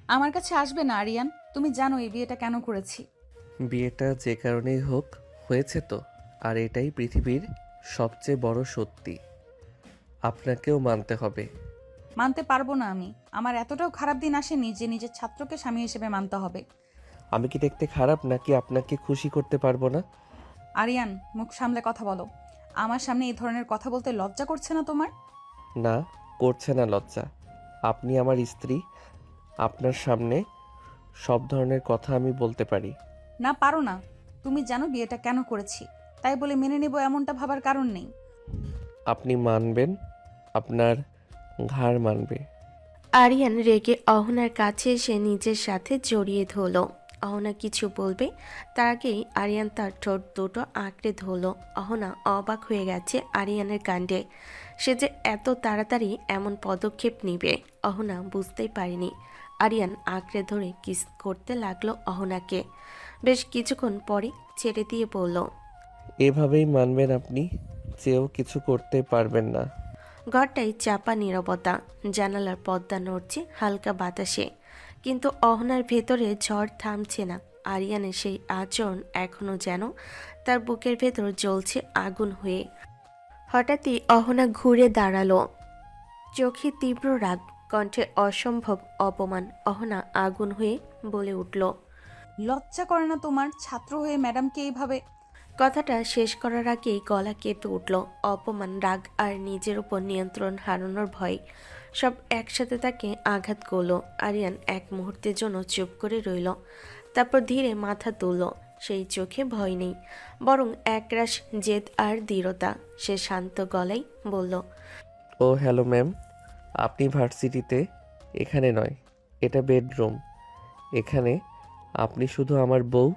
আমার কাছে আসবে না আরিয়ান। তুমি জানো এই বিয়েটা কেন করেছি। বিয়েটা যে কারণেই হোক হয়েছে তো, আর এটাই পৃথিবীর সবচেয়ে বড় সত্যি। আপনাকেও মানতে হবে। মানতে পারবো না আমি। আমার এতটাও খারাপ দিন আসেনি যে নিজের ছাত্রকে স্বামী হিসেবে মানতে হবে। আমি কি দেখতে খারাপ নাকি আপনাকে খুশি করতে পারবো না? আরিয়ান, মুখ সামলে কথা বলো। আমার সামনে এই ধরনের কথা বলতে লজ্জা করছে না তোমার? না, করছে না লজ্জা। আপনি আমার স্ত্রী, আপনার সামনে সব ধরনের কথা আমি বলতে পারি। না, পারো না। তুমি জানো বিয়েটা কেন করেছি, তাই বলে মেনে নেব এমনটা ভাবার কারণ নেই। আপনি মানবেন, আপনার ঘাড় মানবে। আরিয়ান রেগে অহনার কাছে এসে নিজের সাথে জড়িয়ে ধরল। অহনা কিছু বলবে তার আগেই আরিয়ান তার ঠোঁট দুটো আঁকড়ে ধরল। অহনা অবাক হয়ে গেছে আরিয়ানের কাণ্ডে। সে যে এত তাড়াতাড়ি এমন পদক্ষেপ নিবে অহনা বুঝতেই পারেনি। আরিয়ান আঁকড়ে ধরে কিস করতে লাগলো অহনাকে। বেশ কিছুক্ষণ পরে ছেড়ে দিয়ে বলল, এভাবেই মানবেন আপনি? চেয়েও কিছু করতে পারবেন না? ঘরটায় চাপা নীরবতা। জানালার পর্দা নড়ছে হালকা বাতাসে, কিন্তু অহনার ভেতরে ঝড় থামছে না। আরিয়ানের সেই আচরণ এখনো যেন তার বুকের ভেতর জ্বলছে আগুন হয়ে। হঠাৎই অহনা ঘুরে দাঁড়ালো, চোখে তীব্র রাগ, কণ্ঠে অসম্ভব অপমান। অহনা আগুন হয়ে বলে উঠল। লজ্জা করে না তোমার ছাত্র হয়ে ম্যাডামকে এইভাবে? কথাটা শেষ করার আগেই গলা কেঁপে উঠল। অপমান, রাগ আর নিজের উপর নিয়ন্ত্রণ হারানোর ভয় সব একসাথে তাকে আঘাত করলো। আরিয়ান এক মুহূর্তের জন্য চুপ করে রইল, তারপর ধীরে মাথা তুলল। সেই চোখে ভয় নেই, বরং একরাশ জেদ আর দৃঢ়তা। সে শান্ত গলায় বলল, ও হ্যালো ম্যাম, আপনি ভার্সিটিতে? এখানে নয়, এটা বেডরুম। এখানে আপনি শুধু আমার বউ।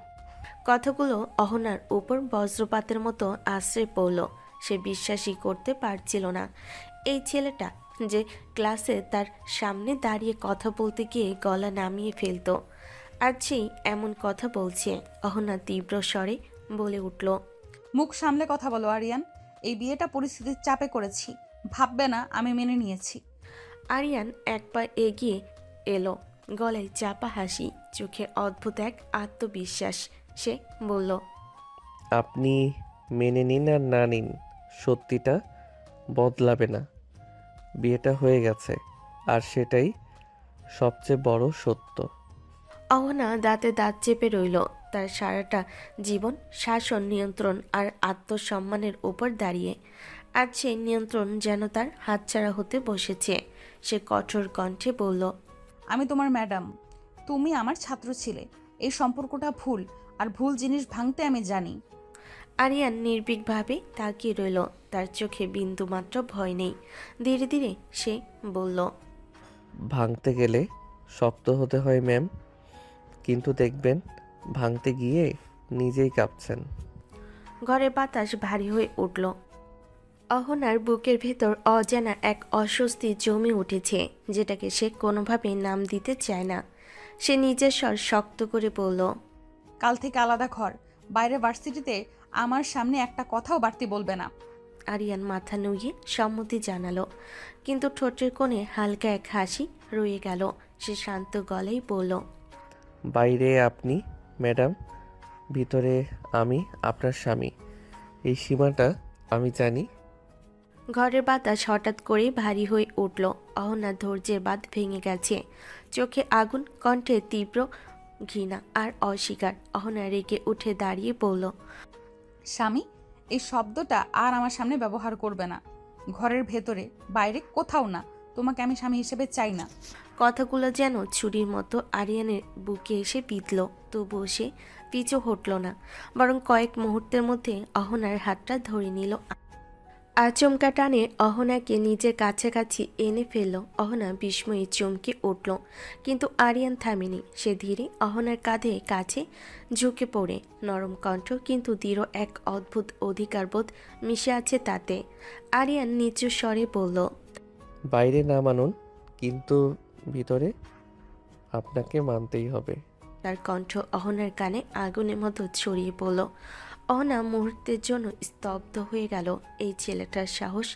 কথাগুলো অহনার উপর বজ্রপাতের মতো আশ্রে পড়ল। সে বিশ্বাসই করতে পারছিল না এই ছেলেটা যে ক্লাসে তার সামনে দাঁড়িয়ে কথা বলতে গিয়ে গলা নামিয়ে ফেলতো, আজ সেই এমন কথা বলছে। অহনা তীব্র স্বরে বলে উঠল, মুখ সামলে কথা বলো আরিয়ান। এই বিয়েটা পরিস্থিতির চাপে করেছি, ভাববে না আমি মেনে নিয়েছি। আরিয়ান এক পা এগিয়ে এলো, গলায় চাপা হাসি, চোখে অদ্ভুত এক আত্মবিশ্বাস। সে বলল, আপনি মেনে নিন আর না নিন, সত্যিটা বদলাবে না। বিয়েটা হয়ে গেছে, আর সেটাই সবচেয়ে বড় সত্য। অহনা দাঁতে দাঁত চেপে রইল। তার সারাটা জীবন শাসন, নিয়ন্ত্রণ আর আত্মসম্মানের উপর দাঁড়িয়ে। আজ সেই নিয়ন্ত্রণ যেন তার হাতছাড়া হতে বসেছে। সে কঠোর কণ্ঠে বলল, আমি তোমার ম্যাডাম, তুমি আমার ছাত্র ছিলে। এই সম্পর্কটা ভুল, আর ভুল জিনিস ভাঙতে আমি জানি। আরিয়ান নির্ভীকভাবে তাকিয়ে রইল। তার চোখে বিন্দুমাত্র ভয় নেই। ধীরে ধীরে সে বলল, ভাঙতে গেলে শক্ত হতে হয় ম্যাম, কিন্তু দেখবেন ভাঙতে গিয়ে নিজেই কাঁপছেন। ঘরের বাতাস ভারী হয়ে উঠল। অহনার বুকের ভেতর অজানা এক অস্বস্তি জমে উঠেছে, যেটাকে সে কোনোভাবেই নাম দিতে চায় না। সে নিজের স্বর শক্ত করে বলল, কাল থেকে আলাদা ঘর, বাইরে ভার্সিটিতে আমার সামনে একটা কথাও বাড়তি বলবে না। আরিয়ান মাথা নুইয়ে সম্মতি জানালো, কিন্তু ঠোঁটের কোণে হালকা এক হাসি রয়ে গেল। সে শান্ত গলায় বলল, বাইরে আপনি ম্যাডাম, ভিতরে আমি আপনার স্বামী। এই সীমাটা আমি জানি। ঘরের বাতাস হঠাৎ করেই ভারী হয়ে উঠল। অহনার ধৈর্যের বাঁধ ভেঙে গেছে। চোখে আগুন, কণ্ঠে তীব্র ঘৃণা আর অস্বীকার। অহনা রেগে উঠে দাঁড়িয়ে বলল, স্বামী, এই শব্দটা আর আমার সামনে ব্যবহার করবে না। ঘরের ভেতরে, বাইরে, কোথাও না। তোমাকে আমি স্বামী হিসেবে চাই না। কথাগুলো যেন ছুরির মতো আরিয়ানের বুকে এসে বিঁধল। তবুও সে পিছু হটল না, বরং কয়েক মুহূর্তের মধ্যে অহনার হাতটা ধরে নিল। আচমকা টানে অহনাকে নিজের কাছাকাছি এনে ফেলল। অহনা বিস্ময়ে চমকে উঠল, কিন্তু আরিয়ান থামেনি। সে ধীরে অহনার কাঁধে কাছে ঝুঁকে পড়ে। নরম কণ্ঠ, কিন্তু দৃঢ় এক অদ্ভুত অধিকারবোধ মিশে আছে তাতে। আরিয়ান নিচু স্বরে বলল, বাইরে না মানুন, কিন্তু ভিতরে আপনাকে মানতেই হবে। তার কণ্ঠ অহনার কানে আগুনের মতো ছড়িয়ে পড়ল। অহনা মুহূর্তের জন্য স্তব্ধ হয়ে গেল। এই ছেলেটার সাহস,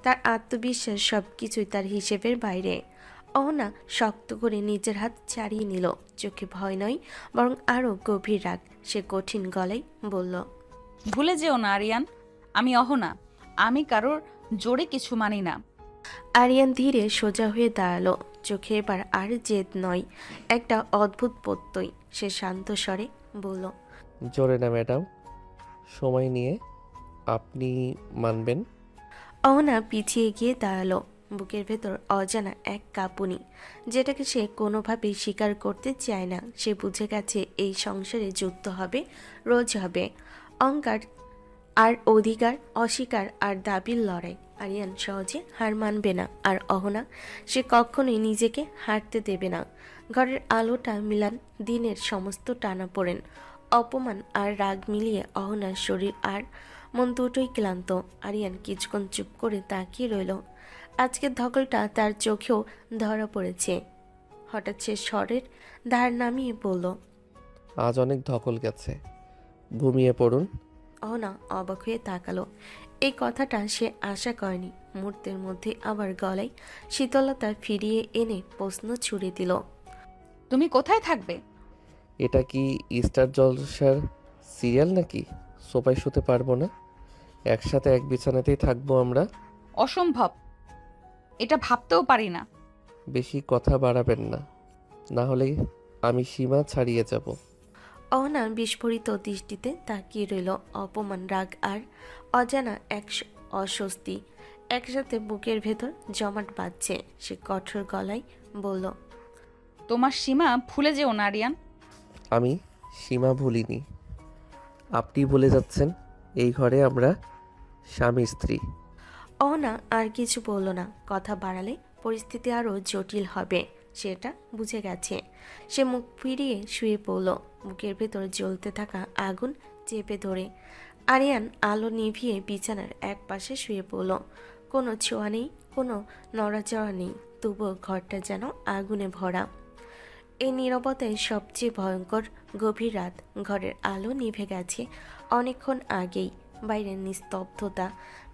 তার আত্মবিশ্বাস, সব কিছুই তার হিসেবের বাইরে। অহনা শক্ত করে নিজের হাত ছাড়িয়ে নিল। চোখে ভয় নয়, বরং আরও গভীর রাগ। সে কঠিন গলায় বলল, ভুলে যেও না আরিয়ান, আমি অহনা। আমি কারোর জোরে কিছু মানি না। আরিয়ান ধীরে সোজা হয়ে দাঁড়ালো। চোখে এবার আর জেদ নয়, একটা অদ্ভুত প্রত্যয়। সে শান্ত স্বরে বলল, জোরে না ম্যাডাম, সময় নিয়ে। আপনি মানবেন? অহনা পিছিয়ে গিয়ে দাঁড়ালো। বুকের ভেতর অজানা এক কাঁপুনি, যেটাকে সে কোনোভাবেই স্বীকার করতে চায় না। সে বুঝে গেছে এই সংসারে যুদ্ধ হবে, রোজ হবে। অহংকার আর অধিকার, অস্বীকার আর দাবির লড়াই। আরিয়ান সহজে হার মানবে না, আর অহনা, সে কখনোই নিজেকে হারতে দেবে না। ঘরের আলোটা মিলান দিনের সমস্ত টানাপোড়েন, অপমান আর রাগ মিলিয়ে অহনার শরীর আর মন দুটোই ক্লান্ত। আরিয়ান কিছুক্ষণ চুপ করে তাকিয়ে রইল। আজকের ধকলটা তার চোখেও ধরা পড়েছে। হঠাৎ সে স্বরের ধার নামিয়ে বলল, আজ অনেক ধকল গেছে, ঘুমিয়ে পড়ুন। অহনা অবাক হয়ে তাকালো। এই কথাটা সে আশা করেনি। মুহূর্তের মধ্যে আবার গলায় শীতলতা ফিরিয়ে এনে প্রশ্ন ছুড়ে দিল, তুমি কোথায় থাকবে? এটা কি স্টার জলসার সিরিয়াল নাকি? সোফায় শুতে পারবো না? একসাথে এক বিছানাতেই থাকবো আমরা। অসম্ভব, এটা ভাবতেও পারি না। বেশি কথা বাড়াবেন না, না হলে আমি সীমা ছাড়িয়ে যাব। অহনা বিস্ফোরিত দৃষ্টিতে তাকিয়ে রইল। অপমান, রাগ আর অজানা এক অস্বস্তি একসাথে বুকের ভেতর জমাট বাঁধছে। সে কঠোর গলায় বলল, তোমার সীমা ভুলে যেও না আরিয়ান। আমি সীমা ভুলিনি, আপনি ভুলে যাচ্ছেন। এই ঘরে আমরা স্বামী স্ত্রী। অহনা আর কিছু বলল না। কথা বাড়ালে পরিস্থিতি আরও জটিল হবে, সেটা বুঝে গেছে। সে মুখ ফিরিয়ে শুয়ে পড়ল, বুকের ভেতর জ্বলতে থাকা আগুন চেপে ধরে। আরিয়ান আলো নিভিয়ে বিছানার এক পাশে শুয়ে পড়ল। কোনো ছোঁয়া নেই, কোনো নড়াচড়া নেই, তবুও ঘরটা যেন আগুনে ভরা। এই নীরবতায় সবচেয়ে ভয়ঙ্কর। গভীর রাত, ঘরের আলো নিভে গেছে অনেকক্ষণ আগেই। বাইরের নিস্তব্ধতা,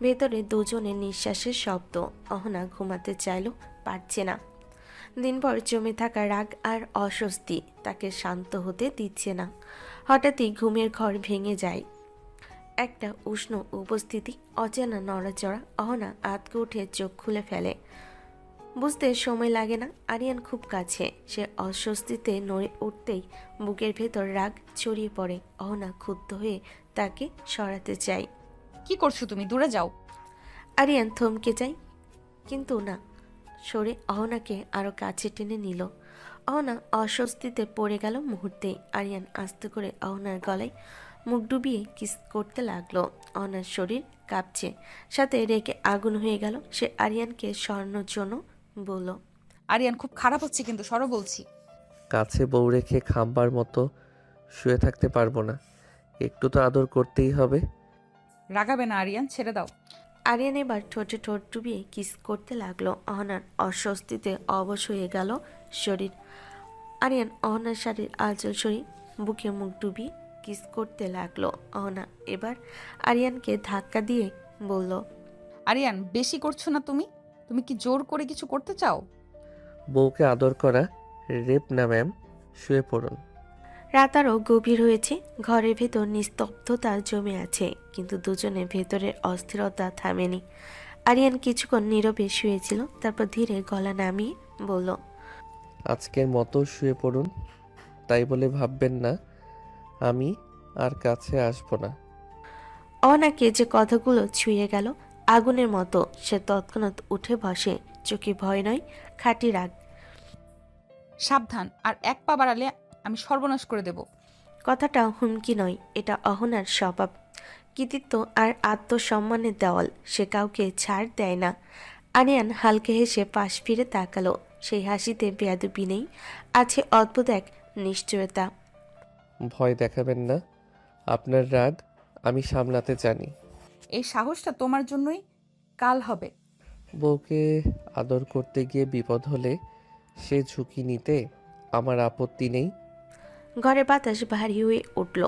ভেতরে দুজনের নিঃশ্বাসের শব্দ। অহনা ঘুমাতে চাইলেও পারছে না। দিনভর জমে থাকা রাগ আর অস্বস্তি তাকে শান্ত হতে দিচ্ছে না। হঠাৎই ঘুমের ঘর ভেঙে যায়। একটা উষ্ণ উপস্থিতি, অচেনা নড়াচড়া। অহনা আতকে উঠে চোখ খুলে ফেলে। বুঝতে সময় লাগে না, আরিয়ান খুব কাছে। সে অস্বস্তিতে নড়ে উঠতেই বুকের ভেতর রাগ ছড়িয়ে পড়ে। অহনা ক্ষুব্ধ হয়ে তাকে সরাতে চায়। কি করছো তুমি? দূরে যাও। আরিয়ান থমকে যায়, কিন্তু না, সরে অহনাকে আরো কাছে টেনে নিল। অহনা অস্বস্তিতে পড়ে গেল মুহূর্তেই। আরিয়ান আস্তে করে অহনার গলায় মুখ ডুবিয়ে কিস করতে লাগলো। অহনার শরীর কাঁপছে, সাথে রেগে আগুন হয়ে গেল। সে আরিয়ানকে সরানোর জন্য বলল, আরিয়ান, খুব খারাপ হচ্ছে কিন্তু, সরো বলছি। কাছে বউ রেখে খাম্বার মতো শুয়ে থাকতে পারবো না, একটু তো আদর করতেই হবে। রাগাবে না আরিয়ান, ছেড়ে দাও। আরিয়ান এবার ঠোঁটে ঠোঁট ডুবিয়ে কিস করতে লাগলো। অহনার অস্বস্তিতে অবশ হয়ে গেল শরীর। আরিয়ান অহনার শাড়ির আঁচল সরিয়ে বুকে মুখ ডুবিয়ে কিস করতে লাগলো। অহনা এবার আরিয়ানকে ধাক্কা দিয়ে বলল, আরিয়ান, বেশি করছো না তুমি? তুমি কি জোর করে কিছু করতে চাও? বউকে আদর করা রেপ না ম্যাম, শুয়ে পড়ুন। রাত আরও গভীর হয়েছে। ঘরের ভেতর নিস্তব্ধতা জমে আছে, কিন্তু দুজনের ভেতরের অস্থিরতা থামেনি। আরিয়ান কিছুক্ষণ নীরবে শুয়েছিল, তারপর ধীরে গলা নামিয়ে বলল, আজকের মতো শুয়ে পড়ুন। তাই বলে ভাববেন না আমি আর কাছে আসবো না। অহনাকে যে কথাগুলো ছুঁয়ে গেল আগুনের মতো, সে তৎক্ষণাৎ উঠে বসে। চোখে ভয় নয়, খাঁটি রাগ। সাবধান, আর এক পা বাড়ালে আমি সর্বনাশ করে দেব। কথাটা হুমকি নয়, এটা অহনার স্বভাব, কৃতিত্ব আর আত্মসম্মানের দেওয়াল। সে কাউকে ছাড় দেয় না। আরিয়ান হালকা হেসে পাশ ফিরে তাকালো। সেই হাসিতে বেয়াদবি নেই, আছে অদ্ভুত এক নিশ্চয়তা। ভয় দেখাবেন না, আপনার রাগ আমি সামলাতে জানি। এই সাহসটা তোমার জন্যই কাল হবে। বউকে আদর করতে গিয়ে বিপদ হলে সে ঝুঁকি নিতে আমার আপত্তি নেই। ঘরে বাতাস ভারী হয়ে উঠল।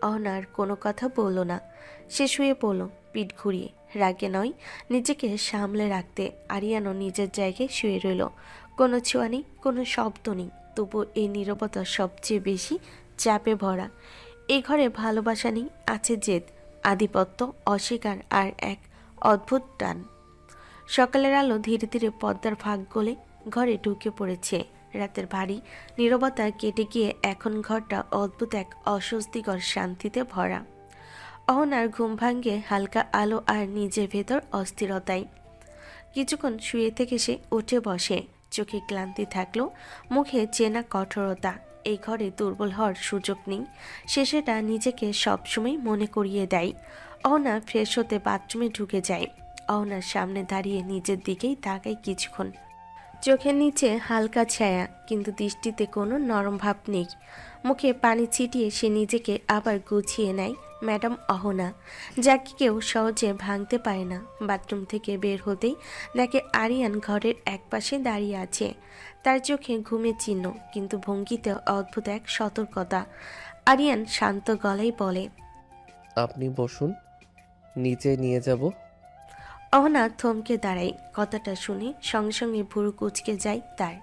অহনার কোনো কথা বলল না। সে শুয়ে পড়ল পিঠ ঘুরিয়ে, রাগে নয়, নিজেকে সামলে রাখতে। আরিয়ানও নিজের জায়গায় শুয়ে রইল। কোনো ছোঁয়া নেই, কোনো শব্দ নেই, তবু এই নীরবতা সবচেয়ে বেশি চাপে ভরা। এই ঘরে ভালোবাসা নেই, আছে জেদ, আধিপত্য, অস্বীকার আর এক অদ্ভুত টান। সকালের আলো ধীরে ধীরে পর্দার ফাঁক গলে ঘরে ঢুকে পড়েছে। রাতের ভারী নীরবতা কেটে গিয়ে এখন ঘরটা অদ্ভুত এক অস্বস্তিকর শান্তিতে ভরা। অহনার ঘুম ভাঙ্গে হালকা আলো আর নিজের ভেতর অস্থিরতায়। কিছুক্ষণ শুয়ে থেকে সে উঠে বসে। চোখে ক্লান্তি থাকলেও মুখে চেনা কঠোরতা। এই ঘরে দুর্বল হওয়ার সুযোগ নেই, সে সেটা নিজেকে সবসময় মনে করিয়ে দেয়। অহনা ফ্রেশ হতে বাথরুমে ঢুকে যায়। অহনার সামনে দাঁড়িয়ে নিজের দিকেই তাকায় কিছুক্ষণ। চোখের নিচে হালকা ছায়া, কিন্তু দৃষ্টিতে কোনো নরম ভাব নেই। মুখে পানি ছিটিয়ে সে নিজেকে আবার গুছিয়ে নেয়। ম্যাডাম অহনা, যাকে কেউ সহজে ভাঙতে পারে না। বাথরুম থেকে বের হতেই দেখে আরিয়ান ঘরের একপাশে দাঁড়িয়ে আছে। তার চোখে ঘুমের চিহ্ন, কিন্তু ভঙ্গিতে অদ্ভুত এক সতর্কতা। আরিয়ান শান্ত গলায় বলে, আপনি বসুন, নিচে নিয়ে যাব। অহনা থমকে দাঁড়ায়। কথাটা শুনে সঙ্গে সঙ্গে ভুরু কুঁচকে যায় তার।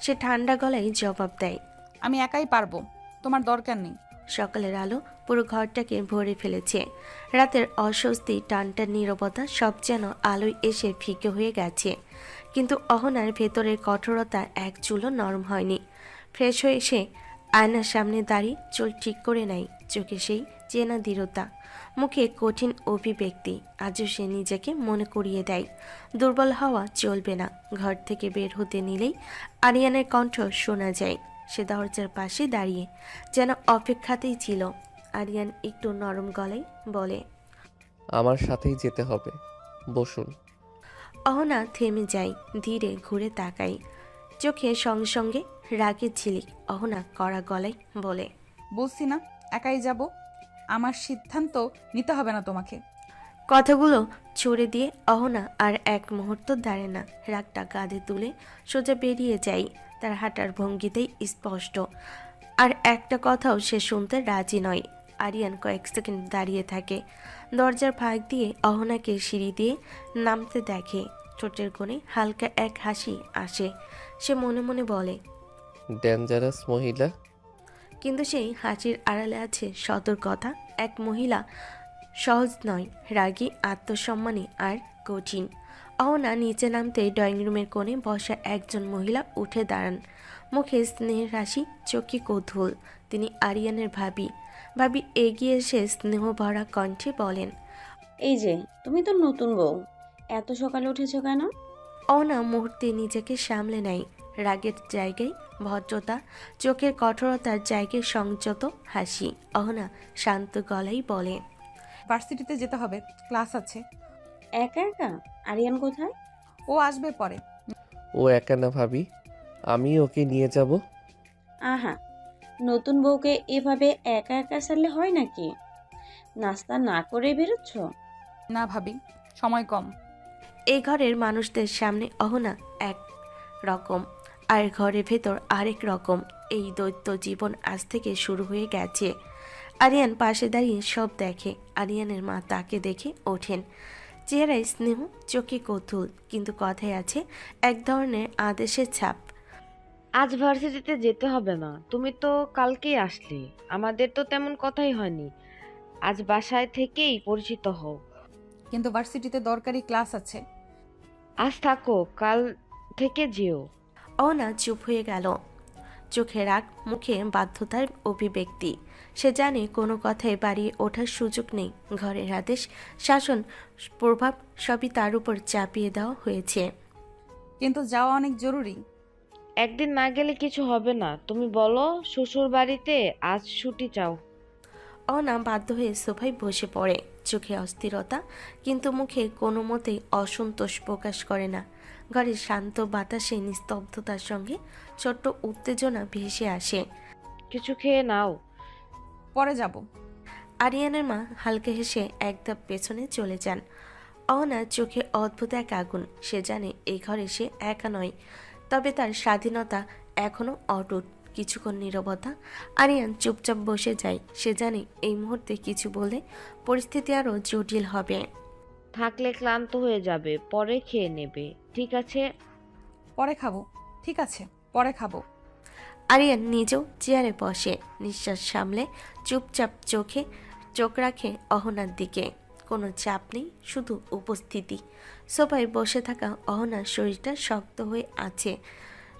সে ঠান্ডা গলায় জবাব দেয়, আমি একাই পারবো, তোমার দরকার নেই। সকালের আলো পুরো ঘরটাকে ভরে ফেলেছে। রাতের অস্বস্তি, টানটান নীরবতা সব যেন আলোয় এসে ফিকে হয়ে গেছে। কিন্তু অহনার ভেতরের কঠোরতা এক চুলও নরম হয়নি। ফ্রেশ হয়ে এসে আয়নার সামনে দাঁড়িয়ে চুল ঠিক করে নেয়। চোখে সেই চেনা দৃঢ়তা, মুখে কঠিন অভিব্যক্তি। আজও সে নিজেকে মনে করিয়ে দেয়, দুর্বল হওয়া চলবে না। ঘর থেকে বের হতে নিলেই আরিয়ানের কণ্ঠ শোনা যায়। সে দরজার পাশে দাঁড়িয়ে যেন অপেক্ষাতেই ছিল। আরিয়ান একটু নরম গলায় বলে, আমার সাথেই যেতে হবে, বসুন। অহনা থেমে যায়, ধীরে ঘুরে তাকায়। চোখে সঙ্গে সঙ্গে রাগের ঝিলিক। অহনা কড়া গলায় বলে, বলছি না একাই যাব, আমার সিদ্ধান্ত নিতে হবে না তোমাকে। কথাগুলো ছুড়ে দিয়ে অহনা আর এক মুহূর্ত দাঁড়ে না। রাগটা কাঁধে তুলে সোজা বেরিয়ে যায়। তার হাঁটার ভঙ্গিতেই স্পষ্ট, আর একটা কথাও সে শুনতে রাজি নয়। আরিয়ান কয়েক সেকেন্ড দাঁড়িয়ে থাকে। দরজার ফাঁক দিয়ে অহনাকে সিঁড়ি দিয়ে নামতে দেখে। ঠোঁটের কোণে হালকা এক হাসি আসে। সে মনে মনে বলে, ডেঞ্জারাস মহিলা। কিন্তু সেই হাসির আড়ালে আছে সতর্কতা। এক মহিলা সহজ নয়, রাগী, আত্মসম্মানী আর কঠিন। অহনা নিচে নামতে ড্রয়িং রুমের কোণে বসা একজন মহিলা উঠে দাঁড়ান। মুখে স্নেহের হাসি, চোখে কৌতূহল। তিনি আরিয়ানের ভাবি। ভাবি এগিয়ে এসে স্নেহ ভরা কণ্ঠে বলেন, এই যে, তুমি তো নতুন বউ, এত সকালে উঠেছো কেন? অহনা মুহূর্তে নিজেকে সামলে নেয়। রাগের জায়গায় ভদ্রতা, চোখের কঠোরতার জায়গায় সংযত হাসি। অহনা শান্ত গলায় বলে, ভার্সিটিতে যেতে হবে, ক্লাস আছে। একা একা? আরিয়ান কোথায়? ও আসবে পরে। ও একা না ভাবি, আমি ওকে নিয়ে যাব। আহা, নতুন বউকে এভাবে একা একা ছাড়লে হয় নাকি? নাস্তা না করে বেরোচ্ছ? না ভাবি, সময় কম। এই ঘরের মানুষদের সামনে অহনা এক রকম, আর ঘরের ভেতর আরেক রকম। এই দৈত্য জীবন আজ থেকে শুরু হয়ে গেছে। আরিয়ান পাশে দাঁড়িয়ে সব দেখে। আরিয়ানের মা তাকে দেখে ওঠেন। চেহারায় স্নেহ, চোখে কৌতূহল, কিন্তু কথায় আছে এক ধরনের আদেশের ছাপ। আজ ভার্সিটিতে যেতে হবে না, তুমি তো কালকেই আসলে, আমাদের তো তেমন কথাই হয়নি। আজ বাসায় থেকেই পরিচিত হও। কিন্তু ভার্সিটিতে দরকারি ক্লাস আছে। আজ থাকো, কাল থেকে যেও। অহনা চুপ হয়ে গেল। চোখে রাগ, মুখে বাধ্যতার অভিব্যক্তি। সে জানে কোনো কথায় বাড়িয়ে ওঠার সুযোগ নেই। ঘরের আদেশ, শাসন, প্রভাব সবই তার উপর চাপিয়ে দেওয়া হয়েছে। কিন্তু যাওয়া অনেক জরুরি। একদিন না গেলে কিছু হবে না, তুমি বলো শ্বশুর বাড়িতে আজ ছুটি চাও। অহনা বাধ্য হয়ে সোফায় বসে পড়ে। চোখে অস্থিরতা, কিন্তু মুখে কোনো মতেই অসন্তোষ প্রকাশ করে না। ঘরের শান্ত বাতাসে নিস্তব্ধতার সঙ্গে ছোট্ট উত্তেজনা ভেসে আসে। কিছু খেয়ে নাও। পরে যাব। আরিয়ানের মা হালকা হেসে এক ধাপ পেছনে চলে যান। অহনার চোখে অদ্ভুত এক আগুন। সে জানে এই ঘরে সে একা নয়, তবে তার স্বাধীনতা এখনো অটুট। কিছুক্ষণ নীরবতা। আরিয়ান চুপচাপ বসে যায়। সে জানে এই মুহূর্তে কিছু বলে পরিস্থিতি আরও জটিল হবে। থাকলে ক্লান্ত হয়ে যাবে, পরে খেয়ে নেবে, ঠিক আছে? পরে খাবো। ঠিক ঠিক আছে, পরে খাবো। আরিয়ান নিজেও চেয়ারে বসে, নিঃশ্বাস সামলে চুপচাপ চোখ রাখে অহনার দিকে। কোনো চাপ নেই, শুধু উপস্থিতি। সোফায় বসে থাকা অহনার শরীরটা শক্ত হয়ে আছে।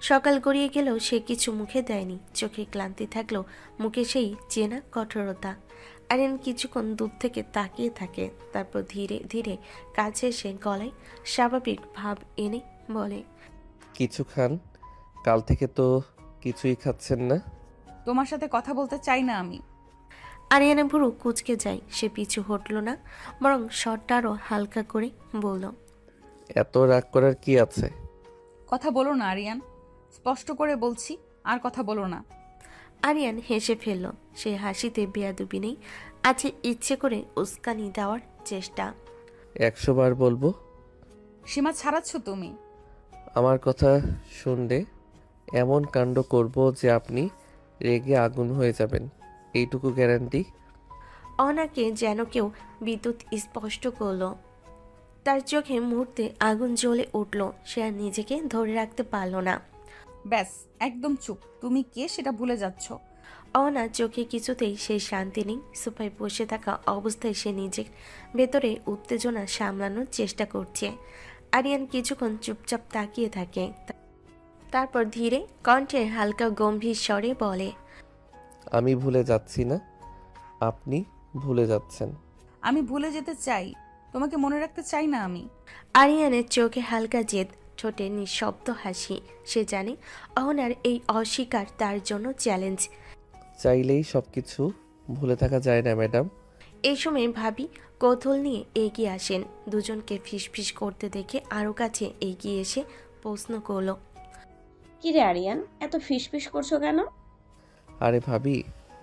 সকাল গড়িয়ে গেলেও সে কিছু মুখে দেয়নি। চোখে ক্লান্তি থাকলেও মুখে সেই চেনা কঠোরতা। আরিয়ান কিছুক্ষণ দূর থেকে তাকিয়ে থাকে, তারপর ধীরে ধীরে কাছে এসে গলায় স্বাভাবিক ভাব এনে বলে, কিছু খান? কাল থেকে তো কিছুই খাচ্ছেন না। তোমার সাথে কথা বলতে চাই না আমি। আরিয়ানা ভুরু কুঁচকে যায়। সে পিছু হটল না, বরং শটটা আরও হালকা করে বলল, এত রাগ করার কি আছে? কথা বলো না আরিয়ান, স্পষ্ট করে বলছি, আর কথা বলো না। আরিয়ান হেসে ফেলল। সে হাসিতে বেয়াদবি নেই, আছে ইচ্ছে করে উস্কানি দেওয়ার চেষ্টা। 100 বার বলবো? সীমা ছাড়াচ্ছ তুমি। আমার কথা শুনলে এমন কাণ্ড করব যে আপনি রেগে আগুন হয়ে যাবেন, এইটুকু গ্যারান্টি। অনাকে যেন কেউ বিদ্যুৎ স্পষ্ট করল। তার চোখে মুহূর্তে আগুন জ্বলে উঠল। সে আর নিজেকে ধরে রাখতে পারল না। ব্যাস, একদম চুপ। তুমি কে সেটা ভুলে যাচ্ছ। অনা চোখে কিছুতেই সেই শান্তি নেই। সোফায় বসে থাকা অবস্থায় সে নিজের ভেতরে উত্তেজনা সামলানোর চেষ্টা করছে। আরিয়ান কিছুক্ষণ চুপচাপ তাকিয়ে থাকে, তারপর ধীরে কণ্ঠে হালকা গম্ভীর স্বরে বলে, আমি ভুলে যাচ্ছি না, আপনি ভুলে যাচ্ছেন। আমি ভুলে যেতে চাই, তোমাকে মনে রাখতে চাই না আমি। আরিয়ানের চোখে হালকা জেদ, ঠোঁটে নিঃশব্দ হাসি। সে জানে অহনার এই অস্বীকার তার জন্য চ্যালেঞ্জ। চাইলেই সব কিছু ভুলে থাকা যায় না ম্যাডাম। এই সময় ভাবি কৌতূহল নিয়ে এগিয়ে আসেন। দুজনকে ফিসফিস করতে দেখে আরও কাছে এগিয়ে এসে প্রশ্ন করলো, কি রে আরিয়ান, এত ফিসফিস করছো কেন? আরে ভাবি,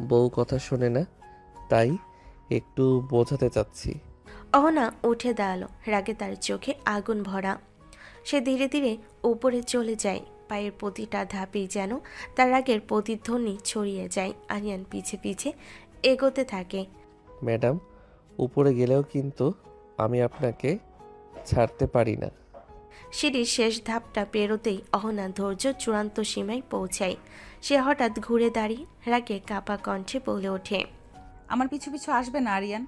বউ কথা শোনে না, তাই একটু বোঝাতে চাচ্ছি। অহনা উঠে দাঁড়ালো, রাগে তার চোখে আগুন ভরা। সে ধীরে ধীরে উপরে চলে যায়। পায়ের প্রতিটা ধাপেই যেন তার রাগের প্রতিধ্বনি ছড়িয়ে যায়। আরিয়ান পিছে পিছে এগোতে থাকে। ম্যাডাম, উপরে গেলেও কিন্তু আমি আপনাকে ছাড়তে পারি না। সিঁড়ির শেষ ধাপটা পেরোতেই অহনা ধৈর্য চূড়ান্ত সীমায় পৌঁছায়। সে হঠাৎ ঘুরে দাঁড়িয়ে রাগে কাপা কণ্ঠে বলে ওঠে, আমার পিছু পিছু আসবে না আরিয়ান।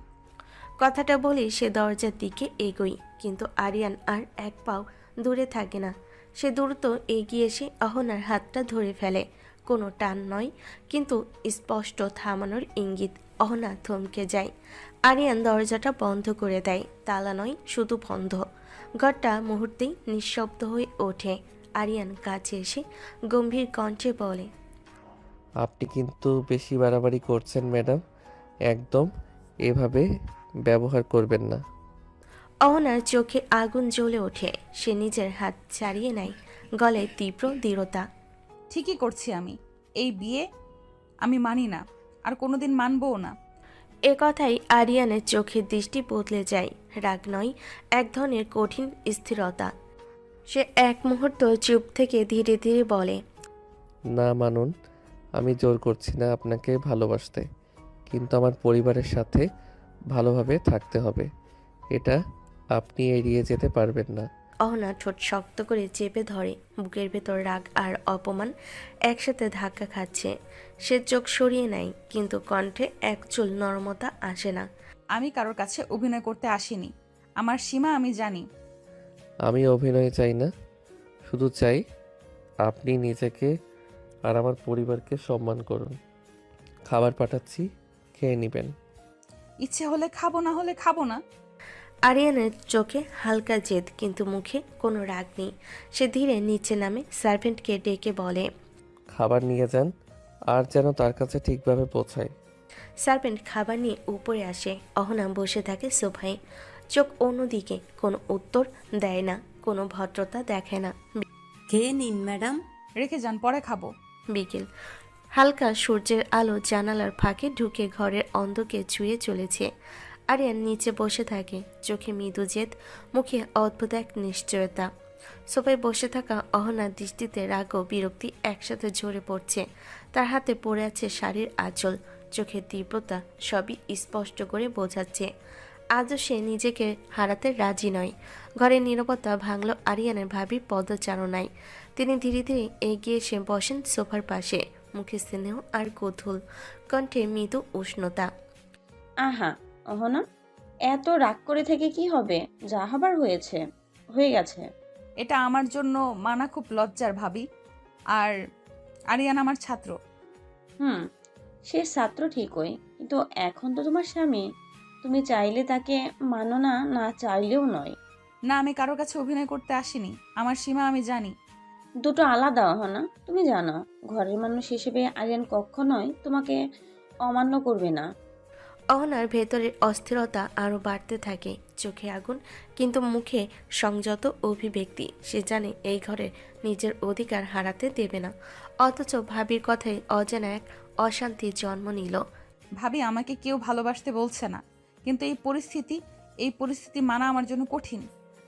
কথাটা বলে সে দরজার দিকে এগোয়, কিন্তু আরিয়ান আর এক পাও দূরে থাকে না। সে দ্রুত এগিয়ে এসে অহনার হাতটা ধরে ফেলে। কোনো টান নয়, কিন্তু স্পষ্ট থামানোর ইঙ্গিত। অহনা থমকে যায়। আরিয়ান দরজাটা বন্ধ করে দেয়। তালা নয়, শুধু বন্ধ। ঘরটা মুহূর্তেই নিঃশব্দ হয়ে ওঠে। আরিয়ান কাছে এসে গম্ভীর কণ্ঠে বলে, আপনি কিন্তু বেশি বাড়াবাড়ি করছেন ম্যাডাম, একদম এভাবে ব্যবহার করবেন না। অহনার চোখে আগুন জ্বলে ওঠে। সে নিজের হাত ছাড়িয়ে নেয়, গলায় তীব্র দৃঢ়তা। ঠিকই করছি আমি। এই বিয়ে আমি মানি না, আর কোনোদিন মানবও না। এ কথাই আরিয়ানের চোখের দৃষ্টি বদলে যায়। রাগ নয়, এক ধরনের কঠিন স্থিরতা। সে এক মুহূর্ত চুপ থেকে ধীরে ধীরে বলে, না মানুন, আমি জোর করছি না আপনাকে ভালোবাসতে, কিন্তু আমার পরিবারের সাথে ভালোভাবে থাকতে হবে, এটা আপনি এড়িয়ে যেতে পারবেন না। অহনা ঠোঁট শক্ত করে চেপে ধরে। বুকের ভেতর রাগ আর অপমান একসাথে ধাক্কা খাচ্ছে। সে চোখ সরিয়ে নেয়, কিন্তু কণ্ঠে এক চুল নরমতা আসে না। আমি কারোর কাছে অভিনয় করতে আসিনি। আমার সীমা আমি জানি। আমি অভিনয় চাই না, শুধু চাই আপনি নিজেকে আর আমার পরিবারকে সম্মান করুন। খাবার পাঠাচ্ছি, খেয়ে নেবেন। ইচ্ছে হলে খাবো, না হলে খাবো না। আরিয়ানের চোখে হালকা জেদ, কিন্তু মুখে কোনো রাগ নেই। সে ধীরে নিচে নামে সার্ভেন্টকে ডেকে বলে, খাবার নিয়ে যান, আর যেন তার কাছে ঠিকভাবে পৌঁছায়। সার্ভেন্ট খাবার নিয়ে উপরে আসে। অহনা বসে থাকে সোফায়, চোখ অন্যদিকে। কোনো উত্তর দেয় না, কোনো ভদ্রতা দেখে না। খেয়ে নিন ম্যাডাম। রেখে যান, পরে খাবো। বিকেল। হালকা সূর্যের আলো জানালার ফাঁকে ঢুকে ঘরের অন্ধকে ছুঁয়ে চলেছে। আরিয়ান নিচে বসে থাকে, চোখে মৃদু জেদ, মুখে অদ্ভুত এক নিশ্চয়তা। সোফায় বসে থাকা অহনার দৃষ্টিতে রাগ ও বিরক্তি একসাথে ঝরে পড়ছে। তার হাতে পড়ে আছে শাড়ির আঁচল, চোখের তীব্রতা সবই স্পষ্ট করে বোঝাচ্ছে। আজও সে নিজেকে হারাতে রাজি নয়। ঘরের নীরবতা ভাঙল আরিয়ানের ভাবির পদচারণায়। তিনি ধীরে ধীরে এগিয়ে এসে বসেন সোফার পাশে, মুখে স্নেহ আর কৌতূহল, কণ্ঠে মৃদু উষ্ণতা। আহা অহনা, এত রাগ করে থেকে কি হবে? যা হবার হয়ে গেছে। এটা আমার জন্য মানা খুব লজ্জার ভাবি। আর আরিয়ান আমার ছাত্র। হুম, সে ছাত্র ঠিকই, কিন্তু এখন তো তোমার স্বামী। তুমি চাইলে তাকে মানো না, না চাইলেও নয়। না, আমি কারোর কাছে অভিনয় করতে আসিনি। আমার সীমা আমি জানি। দুটো আলাদা অহনা, তুমি জানো। ঘরের মানুষ হিসেবে আরিয়ান কখনোই তোমাকে অমান্য করবে না। অহনার ভেতরের অস্থিরতা আরও বাড়তে থাকে, চোখে আগুন কিন্তু মুখে সংযত অভিব্যক্তি। সে জানে এই ঘরে নিজের অধিকার হারাতে দেবে না, অথচ ভাবির কথায় অজানা এক অশান্তির জন্ম নিল। ভাবি, আমাকে কেউ ভালোবাসতে বলছে না, কিন্তু এই পরিস্থিতি মানা আমার জন্য কঠিন।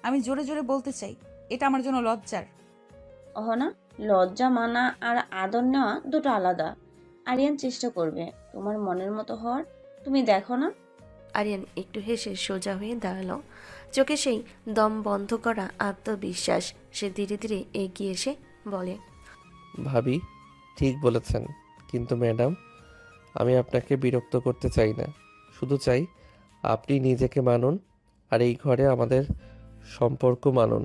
আমি জোরে জোরে বলতে চাই, এটা আমার জন্য লজ্জার। অহনা, লজ্জা মানা আর আদর নেওয়া দুটো আলাদা। আরিয়ান চেষ্টা করবে তোমার মনের মতো হওয়ার, তুমি দেখো না। আরিয়ান একটু হেসে সোজা হয়ে দাঁড়ালো, চোখে সেই দম বন্ধ করা আত্মবিশ্বাস। সে ধীরে ধীরে এগিয়ে এসে বলে, ভাবি ঠিক বলেছেন, কিন্তু ম্যাডাম আমি আপনাকে বিরক্ত করতে চাই না। শুধু চাই আপনি নিজেকে মানুন আর এই ঘরে আমাদের সম্পর্ক মানুন।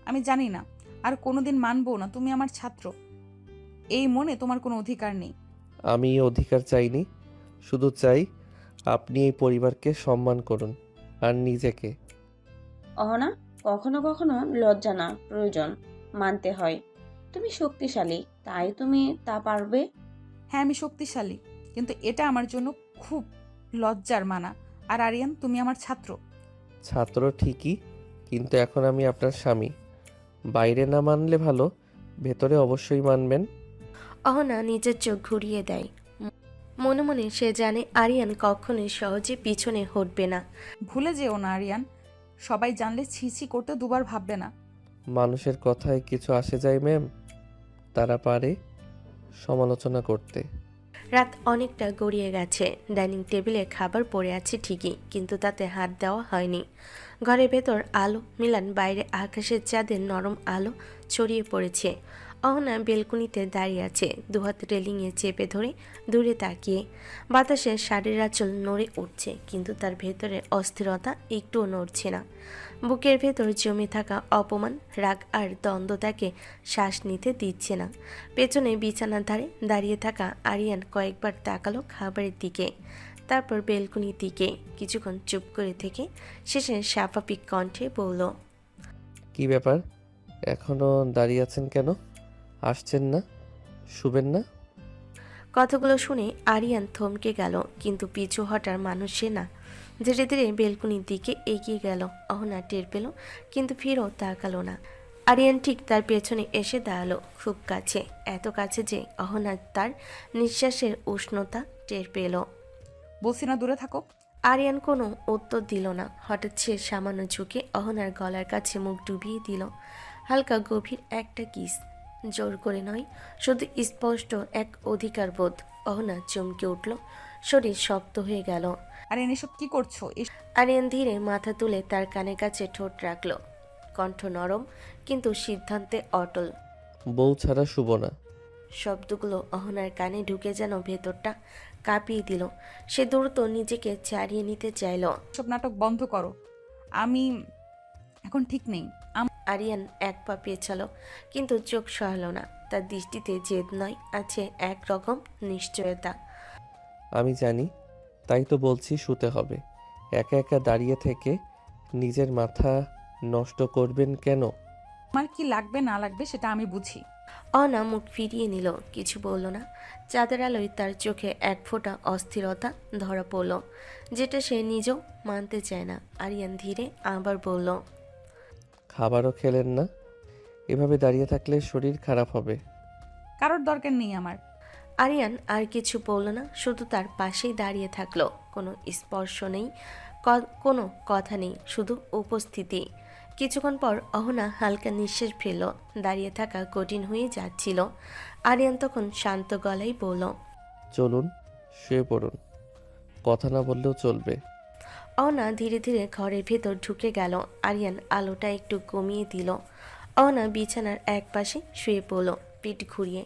আমি জানি না, আর কোনোদিন মানবো না। তুমি আমার ছাত্র, এই মনে তোমার কোনো অধিকার নেই। আমি এই অধিকার চাইনি, শুধু চাই আপনি এই পরিবারকে সম্মান করুন আর নিজেকে। অহনা, কখনো কখনো লজ্জা না প্রয়োজন, মানতে হয়। তুমি শক্তিশালী, তাই তুমি তা পারবে। হ্যাঁ, আমি শক্তিশালী, কিন্তু এটা আমার জন্য খুব লজ্জার মানা। আর আরিয়ান, তুমি আমার ছাত্র। ছাত্র ঠিকই, কিন্তু এখন আমি আপনার স্বামী। বাইরে না মানলে ভালো, ভেতরে অবশ্যই মানবেন। অহনা নিজের চোখ ঘুরিয়ে দেয়। মনে মনে সে জানে আরিয়ান কখনোই সহজে পিছনে হটবে না। ভুলে যেও না আরিয়ান, সবাই জানলে ছিছি করতে দুবার ভাববে না। মানুষের কথায় কিছু আসে যায় ম্যাম, তারা পারে সমালোচনা করতে। রাত অনেকটা গড়িয়ে গেছে। ডাইনিং টেবিলে খাবার পড়ে আছে ঠিকই, কিন্তু তাতে হাত দেওয়া হয়নি। ঘরের ভেতর আলো মিলান বাইরে আকাশের চাঁদের নরম আলো ছড়িয়ে পড়েছে। অহনা বেলকুনিতে দাঁড়িয়ে আছে, দুহাত রেলিংয়ে চেপে ধরে দূরে তাকিয়ে। বাতাসে শাড়ির আঁচল নড়ে উঠছে, কিন্তু তার ভেতরে অস্থিরতা একটুও নড়ছে না। বুকের ভেতর জমে থাকা অপমান, রাগ আর দ্বন্দ্ব তাকে শ্বাস নিতে দিচ্ছে না। পেছনে বিছানার ধারে দাঁড়িয়ে থাকা আরিয়ান কয়েকবার তাকালো খাবারের দিকে, তারপর বেলকুনির দিকে। কিছুক্ষণ চুপ করে থেকে শেষে স্বাভাবিক কণ্ঠে বলল, কি ব্যাপার, এখনো দাঁড়িয়ে আছেন কেন? আসছেন না? শুবেন না? কথাগুলো শুনে আরিয়ান থমকে গেল, কিন্তু পিছু হটার মানুষ সে না। ধীরে ধীরে বেলকুনির দিকে এগিয়ে গেল। অহনা টের পেল, কিন্তু ফিরেও তাকালো না। আরিয়ান ঠিক তার পেছনে এসে দাঁড়ালো, খুব কাছে, এত কাছে যে অহনা তার নিঃশ্বাসের উষ্ণতা টের পেল। বলছি না দূরে থাকো। আরিয়ান কোনো উত্তর দিল না। হঠাৎ সে সামান্য ঝুঁকে অহনার গলার কাছে মুখ ডুবিয়ে দিল। হালকা গভীর একটা কিস, জোর করে নয়, শুধু স্পষ্ট এক অধিকার বোধ। অহনা চমকে উঠল, শরীর শক্ত হয়ে গেল। আরিয়ান, এসব কি করছো? আরিয়ান ধীরে মাথা তুলে তার কানের কাছে ঠোঁট রাখল, কণ্ঠ নরম কিন্তু সিদ্ধান্তে অটল। বউ ছাড়া শুব না। শব্দগুলো অহনার কানে ঢুকে যেন ভেতরটা কাঁপিয়ে দিল। সে দ্রুত নিজেকে ছাড়িয়ে নিতে চাইল। সব নাটক বন্ধ করো, আমি এখন ঠিক নেই। আরিয়ান এক পা পেছালো, কিন্তু চোখ সরালো না। তার দৃষ্টিতে জেদ নয়, আছে একরকম নিশ্চয়তা। আমি জানি, তাই তো বলছি শুতে হবে। একা একা দাঁড়িয়ে থেকে নিজের মাথা নষ্ট করবেন কেন? আমার কি লাগবে না লাগবে সেটা আমি বুঝি। অনা মুখ ফিরিয়ে নিল, কিছু বলল না। চাঁদের আলোয় তার চোখে এক ফোঁটা অস্থিরতা ধরা পড়ল, যেটা সে নিজেও মানতে চায় না। আরিয়ান ধীরে আবার বলল, খাবারও খেলেন না? এভাবে দাঁড়িয়ে থাকলে শরীর খারাপ হবে। কারোর দরকার নেই আমার। আরিয়ান আর কিছু বলল না, শুধু তার পাশেই দাঁড়িয়ে থাকলো। কোনো স্পর্শ নেই, কোনো কথা নেই, শুধু উপস্থিতি। কিছুক্ষণ পর অহনা হালকা নিঃশ্বাস ফেলল। দাঁড়িয়ে থাকা কঠিন হয়ে যাচ্ছিল। আরিয়ান তখন শান্ত গলায় বলল, চলুন শুয়ে পড়ুন, কথা না বললেও চলবে। অহনা ধীরে ধীরে ঘরের ভেতর ঢুকে গেল। আরিয়ান আলোটা একটু কমিয়ে দিল। অহনা বিছানার এক পাশে শুয়ে পড়ল পিঠ ঘুরিয়ে।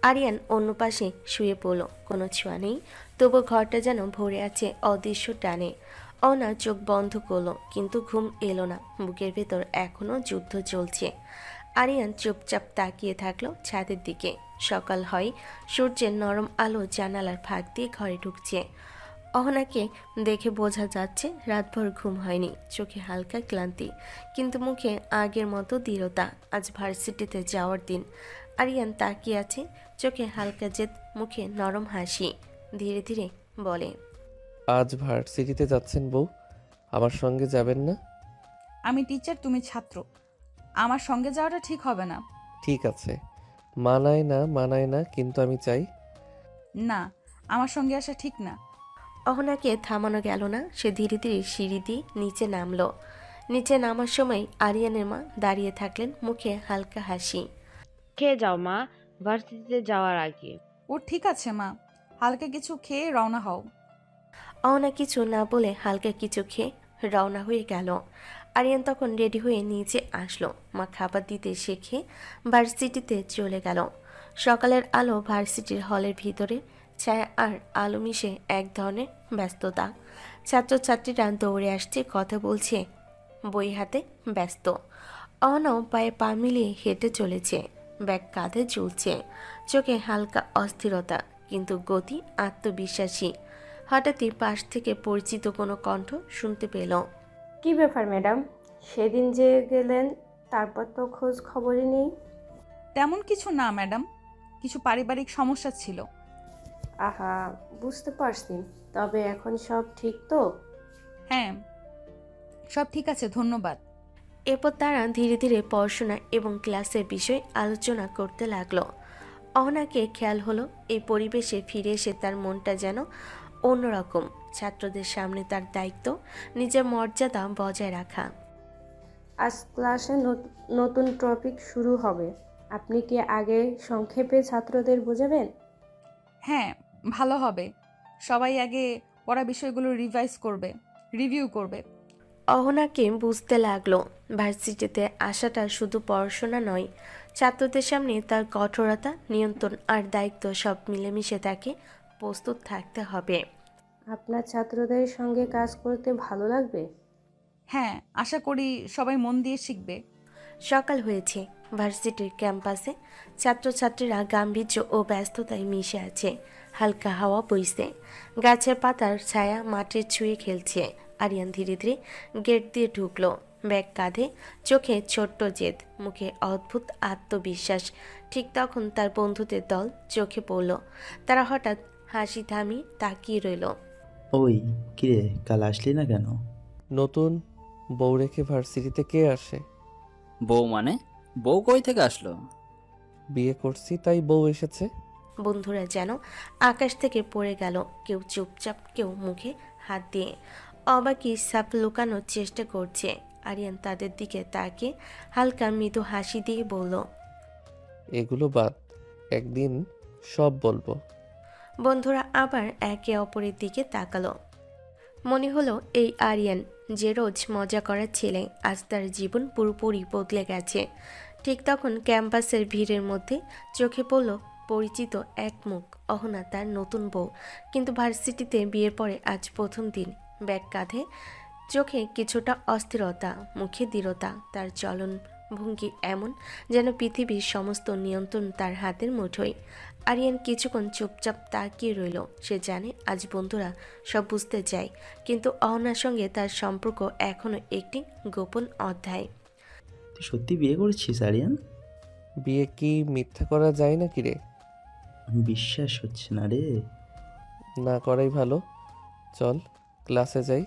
আরিয়ান অন্য পাশে শুয়ে পড়ল। কোনো ছোঁয়া নেই, তবু ঘরটা যেন ভরে আছে অদৃশ্য টানে। অহনা চোখ বন্ধ করলো, কিন্তু ঘুম এলো না। বুকের ভেতর এখনো যুদ্ধ চলছে। আরিয়ান চুপচাপ তাকিয়ে থাকলো ছাদের দিকে। সকাল হয়, সূর্যের নরম আলো জানালার ফাঁক দিয়ে ঘরে ঢুকছে। অহনাকে দেখে বোঝা যাচ্ছে রাতভর ঘুম হয়নি, চোখে হালকা ক্লান্তি, কিন্তু মুখে আগের মতো দৃঢ়তা। আজ ভার্সিটিতে যাওয়ার দিন। আরিয়ান তাকিয়ে আছে, চোখে হালকা জেদ, মুখে নরম হাসি। ধীরে ধীরে বলে, আজ ভার্সিটিতে যাচ্ছেন বউ? আমার সঙ্গে যাবেন না? আমি টিচার, তুমি ছাত্র, আমার সঙ্গে যাওয়াটা ঠিক হবে না। ঠিক আছে, মানায় না, কিন্তু আমি চাই। না, আমার সঙ্গে আসা ঠিক না। অহনাকে থামানো গেল না। সে ধীরে ধীরে সিঁড়ি দিয়ে নিচে নামলো। নিচে নামার সময় আরিয়ানের মা দাঁড়িয়ে থাকলেন, মুখে হালকা হাসি। খেয়ে যাও মা, ভার্সিটিতে যাওয়ার আগে। ও ঠিক আছে মা, হালকা কিছু খেয়ে রওনা হও। অহনা কিছু না বলে হালকা কিছু খেয়ে রওনা হয়ে গেল। আরিয়ান তখন রেডি হয়ে নিচে আসলো। মা খাবার দিতে শেখে ভার্সিটিতে চলে গেল। সকালের আলো ভার্সিটির হলের ভিতরে, ছায়া আর আলো মিশে এক ধরনের ব্যস্ততা। ছাত্রছাত্রীরা দৌড়ে আসছে, কথা বলছে, বই হাতে ব্যস্ত। অহনাও পায়ে পা মিলিয়ে হেঁটে চলেছে, ব্যাগ কাঁধে ঝুলছে, চোখে হালকা অস্থিরতা, কিন্তু গতি আত্মবিশ্বাসী। হঠাৎই পাশ থেকে পরিচিত কোনো কণ্ঠ শুনতে পেল। কি ব্যাপার ম্যাডাম, সেদিন যে গেলেন তারপর তো খোঁজ খবরই নেই। তেমন কিছু না ম্যাডাম, কিছু পারিবারিক সমস্যা ছিল। আহা, বুঝতে পারছি, তবে এখন সব ঠিক তো? হ্যাঁ, সব ঠিক আছে, ধন্যবাদ। এরপর তারা ধীরে ধীরে পড়াশোনা এবং ক্লাসের বিষয় আলোচনা করতে লাগলো। অহনাকে খেয়াল হলো, এই পরিবেশে ফিরে এসে তার মনটা যেন অন্যরকম। ছাত্রদের সামনে তার দায়িত্ব নিজের মর্যাদা বজায় রাখা। আজ ক্লাসে নতুন টপিক শুরু হবে, আপনি কি আগে সংক্ষেপে ছাত্রদের বোঝাবেন? হ্যাঁ, ভালো হবে। সবাই আগে পড়া বিষয়গুলো রিভিউ করবে। অহনাকে বুঝতে লাগলো, ভার্সিটিতে আসাটা শুধু পড়াশোনা নয়, ছাত্রদের সামনে তার কঠোরতা, নিয়ন্ত্রণ আর দায়িত্ব সব মিলেমিশে তাকে প্রস্তুত থাকতে হবে। আপনার ছাত্রদের সঙ্গে কাজ করতে ভালো লাগবে? হ্যাঁ, আশা করি সবাই মন দিয়ে শিখবে। সকাল হয়েছে। ভার্সিটির ক্যাম্পাসে ছাত্রছাত্রীরা গাম্ভীর্য ও ব্যস্ততায় মিশে আছে। হালকা হাওয়া বইছে, গাছের পাতার ছায়া মাটির ছুঁয়ে খেলছে। আরিয়ান ধীরে ধীরে গেট দিয়ে ঢুকলো, ব্যাগ কাঁধে, চোখে ছোট্ট জেদ, মুখে অদ্ভুত আত্মবিশ্বাস। ঠিক তখন তার বন্ধুদের দল চোখে পড়ল। তারা হঠাৎ হাসি থামিয়ে তাকিয়ে রইল। ওই কিরে, কাল আসলি না কেন? নতুন বউ রেখে ভার্সিটিতে কে আসে? বউ মানে? বউ কই থেকে আসলো? বিয়ে করছি তাই বউ এসেছে। বন্ধুরা যেন আকাশ থেকে পড়ে গেল, কেউ চুপচাপ, কেউ মুখে হাত দিয়ে অবাকি সাপ লুকানোর চেষ্টা করছে। আরিয়ান তাদের দিকে তাকিয়ে হালকা মৃদু হাসি দিয়ে বলল, এগুলো বাদ, একদিন সব বলবো। বন্ধুরা আবার একে অপরের দিকে তাকালো। মনে হলো এই আরিয়ান যে রোজ মজা করার ছেলে, আজ তার জীবন পুরোপুরি বদলে গেছে। ঠিক তখন ক্যাম্পাসের ভিড়ের মধ্যে চোখে পড়ল পরিচিত এক মুখ। অহনা, তার নতুন বউ, কিন্তু ভার্সিটিতে বিয়ের পরে আজ প্রথম দিন। ব্যাগ কাঁধে, চোখে কিছুটা অস্থিরতা, মুখে দৃঢ়তা। তার চলন ভঙ্গি এমন যেন পৃথিবীর সমস্ত নিয়ন্ত্রণ তার হাতের মুঠোয়। আরিয়ান কিছুক্ষণ চুপচাপ তাকিয়ে রইল। সে জানে আজ বন্ধুরা সব বুঝতে চায়, কিন্তু অহনার সঙ্গে তার সম্পর্ক এখনো একটি গোপন অধ্যায়। তুই সত্যি বিয়ে করেছিস আরিয়ান? বিয়ে কি মিথ্যা করা যায় নাকি রে? বিশ্বাস হচ্ছে না রে। না করাই ভালো। চল ক্লাসে যাই।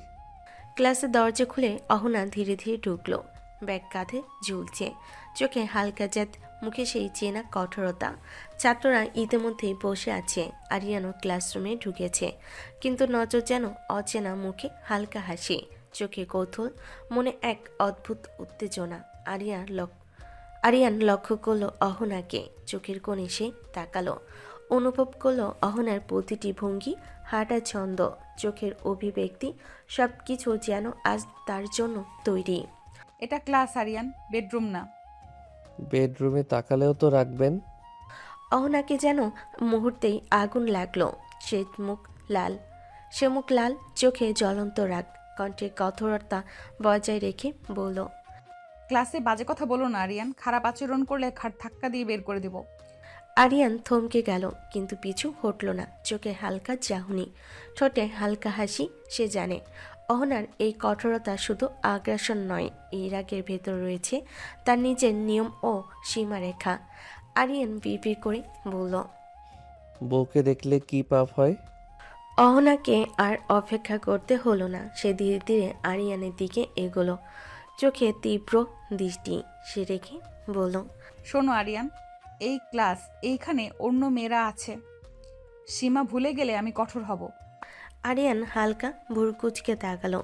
ক্লাসের দরজা খুলে অহনা ধীরে ধীরে ঢুকলো। ব্যাগ কাঁধে ঝুলছে, চোখে হালকা জেদ, মুখে সেই চেনা কঠোরতা। ছাত্ররা ইতিমধ্যেই বসে আছে। আরিয়ানও ক্লাসরুমে ঢুকেছে, কিন্তু নজর যেন অচেনা মুখে হালকা হাসি, চোখে কৌতূহল, মনে এক অদ্ভুত উত্তেজনা। আরিয়ান লক্ষ্য করলো অহনাকে, চোখের কোণে সে তাকালো, অনুভব করলো অহনার প্রতিটি ভঙ্গি, হাঁটা ছন্দ, চোখের অভিব্যক্তি, সব কিছু যেন আজ তার জন্য তৈরি। এটা ক্লাস আরিয়ান, বেডরুম না। বেডরুমে তাকালেও তো রাখবেন। অহনাকে যেন মুহূর্তেই আগুন লাগলো। সে মুখ লাল, চোখে জ্বলন্ত রাগ, কণ্ঠে কঠোরতা বজায় রেখে বলল, ক্লাসে বাজে কথা বলো না আরিয়ান, খারাপ আচরণ করলে খাট ধাক্কা দিয়ে বের করে দেব। আরিয়ান থমকে গেল, কিন্তু পিছু হটল না। চোখে হালকা চাহনি, ঠোঁটে হালকা হাসি। সে জানে অহনার এই কঠোরতা শুধু আগ্রাসন নয়, এই রাগের ভেতর রয়েছে তার নিজের নিয়ম ও সীমারেখা। আরিয়ান বিড়বিড় করে বলল, বউকে দেখলে কি পাপ হয়? অহনাকে আর অপেক্ষা করতে হলো না। সে ধীরে ধীরে আরিয়ানের দিকে এগোলো, চোখে তীব্র দৃষ্টি সে রেখে বলল, শোনো আরিয়ান, এই ক্লাস এইখানে অন্য মেয়েরা আছে, সীমা ভুলে গেলে আমি কঠোর হব। আরিয়ান হালকা ভুরকুচকে তাকালো,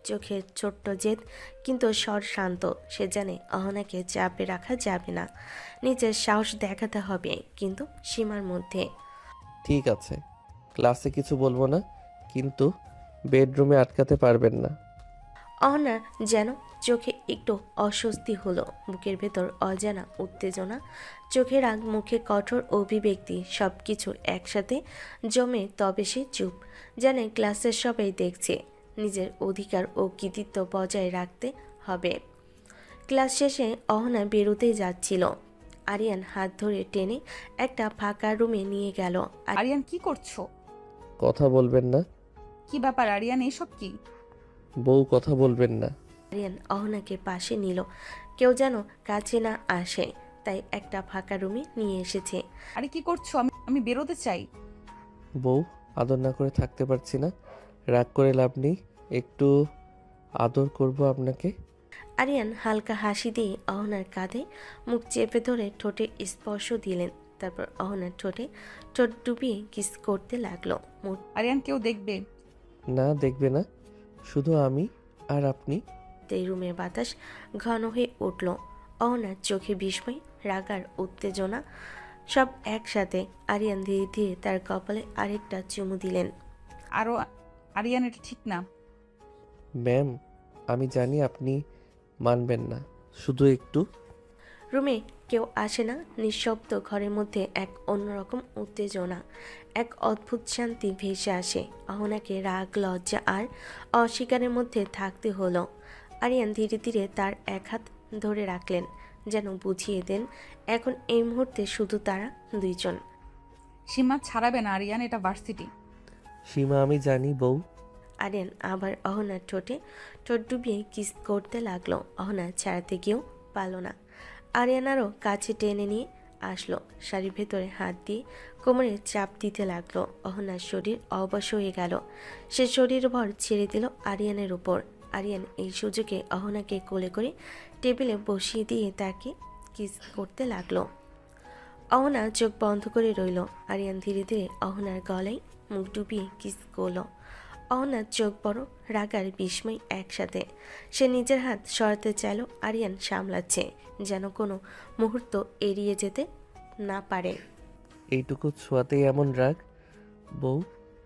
চোখের ছোট্ট জেদ, কিন্তু স্বর শান্ত। সে জানে অহনাকে চাপে রাখা যাবে না, নিজের সাহস দেখাতে হবে, কিন্তু সীমার মধ্যে। ঠিক আছে, ক্লাসে কিছু বলবো না, কিন্তু বেডরুমে আটকাতে পারবেন না। অহনার যেন চোখে একটু অস্বস্তি হলো, বুকের ভেতর অজানা উত্তেজনা, চোখের রাগ, মুখে কঠোর অভিব্যক্তি, সব কিছু একসাথে জমে। তবে সে চুপ, জানে ক্লাসের সবাই দেখছে, নিজের অধিকার ও কৃতিত্ব বজায় রাখতে হবে। ক্লাস শেষে অহনা বেরোতেই যাচ্ছিল, আরিয়ান হাত ধরে টেনে একটা ফাঁকা রুমে নিয়ে গেল। আরিয়ান কি করছো? কথা বলবেন না। কি ব্যাপার আরিয়ান, এসব কি? বউ কথা বলবেন না। আরিয়ান অহনাকে পাশে নিল, কেউ যেন কাছে না আসে, তাই একটা ফাঁকা রুমে নিয়ে এসেছে। আরে কি করছো? আমি বেরোতে চাই। বউ, আদর না করে থাকতে পারছি না। রাগ করে লাভ নেই, একটু আদর করব আপনাকে। আরিয়ান হালকা হাসি দিয়ে অহনার কাঁধে মুখ চেপে ধরে ঠোঁটে স্পর্শ দিলেন, তারপর অহনার ঠোঁটে ঠোঁট ডুবিয়ে কিস করতে লাগলো। আরিয়ান, কেউ দেখবে? না, দেখবে না, শুধু আমি আর আপনি। মুহূর্তেই রুমের বাতাস ঘন হয়ে উঠল। অহনার চোখে বিস্ময়, রাগ আর উত্তেজনা সব একসাথে। আরিয়ান ধীরে ধীরে তার কপালে আরেকটা চুমু দিলেন। আরও আরিয়ান, এটা ঠিক না। ম্যাম, আমি জানি আপনি মানবেন না, শুধু একটু। রুমে কেউ আসে না, নিঃশব্দ ঘরের মধ্যে এক অন্যরকম উত্তেজনা, এক অদ্ভুত শান্তি ভেসে আসে। অহনাকে রাগ, লজ্জা আর অস্বীকারের মধ্যে থাকতে হলো। আরিয়ান ধীরে ধীরে তার এক হাত ধরে রাখলেন, যেন বুঝিয়ে দেন এখন এই মুহূর্তে শুধু তারা দুইজন। সীমা ছাড়াবে না আরিয়ান, এটা ভার্সিটি। সীমা, আমি জানি বউ। আরিয়ান আবার অহনার ঠোঁটে ঠোঁট ডুবিয়ে কিস করতে লাগলো। অহনা ছাড়াতে গিয়েও পারল না। আরিয়ান আরও কাছে টেনে নিয়ে আসলো, শাড়ির ভেতরে হাত দিয়ে কোমরে চাপ দিতে লাগলো। অহনার শরীর অবশ হয়ে গেল, সে শরীর ভর ছেড়ে দিল আরিয়ানের উপর। আরিয়ান এই সুযোগে অহনাকে কোলে করে টেবিলে বসিয়ে দিয়ে তাকে কিস করতে লাগলো। অহনা চোখ বন্ধ করে রইল। আরিয়ান ধীরে ধীরে অহনার গলায় মুখ ডুবিয়ে কিস করলো। অহনার চোখ বড়, রাগার বিস্ময় একসাথে। সে নিজের হাত সরাতে চাইল, আরিয়ান সামলাচ্ছে, যেন কোনো মুহূর্ত এড়িয়ে যেতে না পারে। এইটুকু ছোঁয়াতেই এমন রাগ? বউ,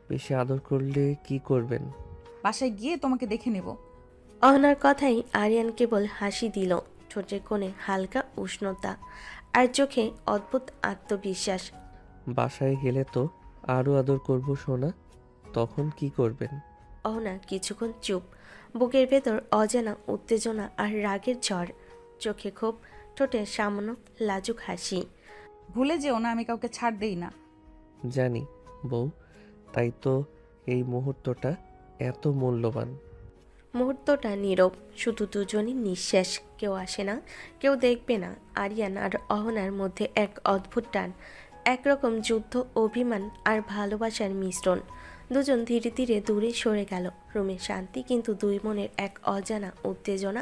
বেশি আদর করলে কি করবেন? বাসায় গিয়ে তোমাকে দেখে নেব। অহনার কথাই আরিয়ান কেবল হাসি দিল, ঠোঁটের কোণে হালকা উষ্ণতা আর চোখে অদ্ভুত আত্মবিশ্বাস। বাসায় গেলে তো আরও আদর করব সোনা, তখন কি করবেন? অহনা কিছুক্ষণ চুপ, বুকের ভেতর অজানা উত্তেজনা আর রাগের ঝড়, চোখে ক্ষোভ, ঠোঁটে সামান্য লাজুক হাসি। ভুলে যেও না, আমি কাউকে ছাড় দেই না। জানি বউ, তাই তো এই মুহূর্তটা এত মূল্যবান। মুহূর্তটা নীরব, শুধু দুজনই নিঃশ্বাস। কেউ আসে না, কেউ দেখবে না। আরিয়ান আর অহনার মধ্যে এক অদ্ভুত টান, একরকম যুদ্ধ, অভিমান আর ভালোবাসার মিশ্রণ। দুজন ধীরে ধীরে দূরে সরে গেল। রুমে শান্তি, কিন্তু দুই মনের এক অজানা উত্তেজনা,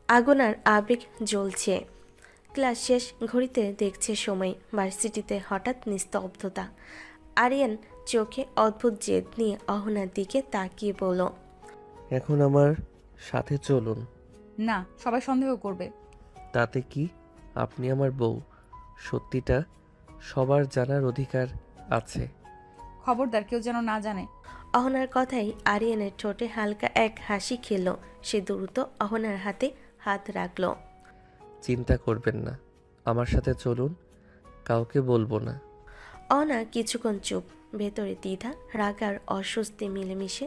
আগুন আর আবেগ জ্বলছে। ক্লাস শেষ, ঘড়িতে দেখছে সময়। ভার্সিটিতে হঠাৎ নিস্তব্ধতা। আরিয়ান চোখে অদ্ভুত জেদ নিয়ে অহনার দিকে তাকিয়ে বলল, এখন আমার সাথে চলুন। না, সবাই সন্দেহ করবে। তাতে কি, আপনি আমার বউ, সত্যিটা সবার জানার অধিকার আছে। খবরদার, কেউ যেন না জানে। অহনার কথাই আরিয়ানের ঠোঁটে হালকা এক হাসি খেলো। সে দ্রুত অহনার হাতে হাত রাখল। চিন্তা করবেন না, আমার সাথে চলুন, কাউকে বলবো না। অহনা কিছুক্ষণ চুপ। ভেতরে দ্বিধা, রাগ আর অস্বস্তি মিলেমিশে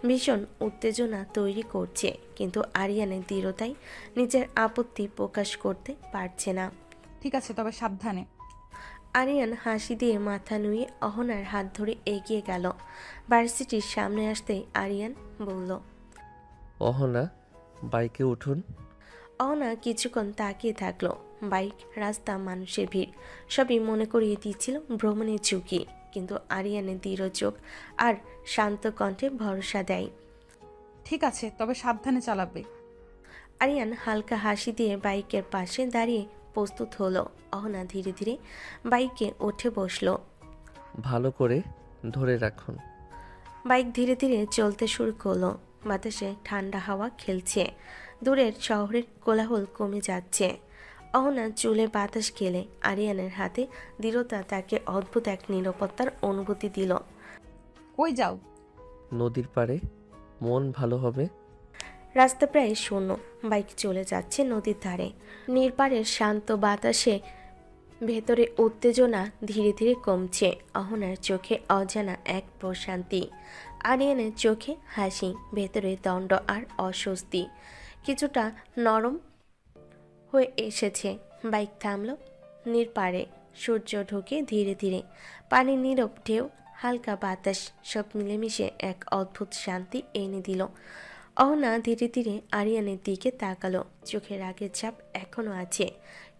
ভীষণ উত্তেজনা তৈরি করছে, কিন্তু আরিয়ানের দৃঢ়তায় নিজের আপত্তি প্রকাশ করতে পারছে না। ঠিক আছে, তবে সাবধানে। আরিয়ান হাসি দিয়ে মাথা নুয়ে অহনার হাত ধরে এগিয়ে গেল। ভার্সিটির সামনে আসতেই আরিয়ান বলল, অহনা, বাইকে উঠুন। অহনা কিছুক্ষণ তাকিয়ে থাকলো। বাইক, রাস্তা, মানুষের ভিড় সবই মনে করিয়ে দিচ্ছিল ভ্রমণের ঝুঁকি, কিন্তু আরিয়ানের দৃঢ় চোখ আর শান্ত কণ্ঠে ভরসা দেয়। ঠিক আছে, তবে সাবধানে চালাবে। আরিয়ান হালকা হাসি দিয়ে বাইকের পাশে দাঁড়িয়ে প্রস্তুত হলো। অহনা ধীরে ধীরে বাইকে উঠে বসলো। ভালো করে ধরে রাখুন। বাইক ধীরে ধীরে চলতে শুরু করলো। বাতাসে ঠান্ডা হাওয়া খেলছে। দূরের শহরের কোলাহল কমে যাচ্ছে। অহনা চুলে বাতাস খেলে আরিয়ানের হাতে দৃঢ়তা তাকে অদ্ভুত এক নিরাপত্তার অনুভূতি দিল। কই যাও? নদীর পাড়ে, মন ভালো হবে। রাস্তা প্রায় শূন্য। বাইক চলে যাচ্ছে নদীর ধারে। নির্পারের শান্ত বাতাসে ভেতরে উত্তেজনা ধীরে ধীরে কমছে। অহনার চোখে অজানা এক প্রশান্তি, আরিয়ানের চোখে হাসি, ভেতরে দণ্ড আর অস্বস্তি কিছুটা নরম হয়ে এসেছে। বাইক থামল নির্পারে। সূর্য ঢোকে ধীরে ধীরে। পানির নীরব ঢেউ, হালকা বাতাস সব মিলেমিশে এক অদ্ভুত শান্তি এনে দিল। অহনা ধীরে ধীরে আরিয়ানের দিকে তাকালো। চোখের আগের ছাপ এখনো আছে,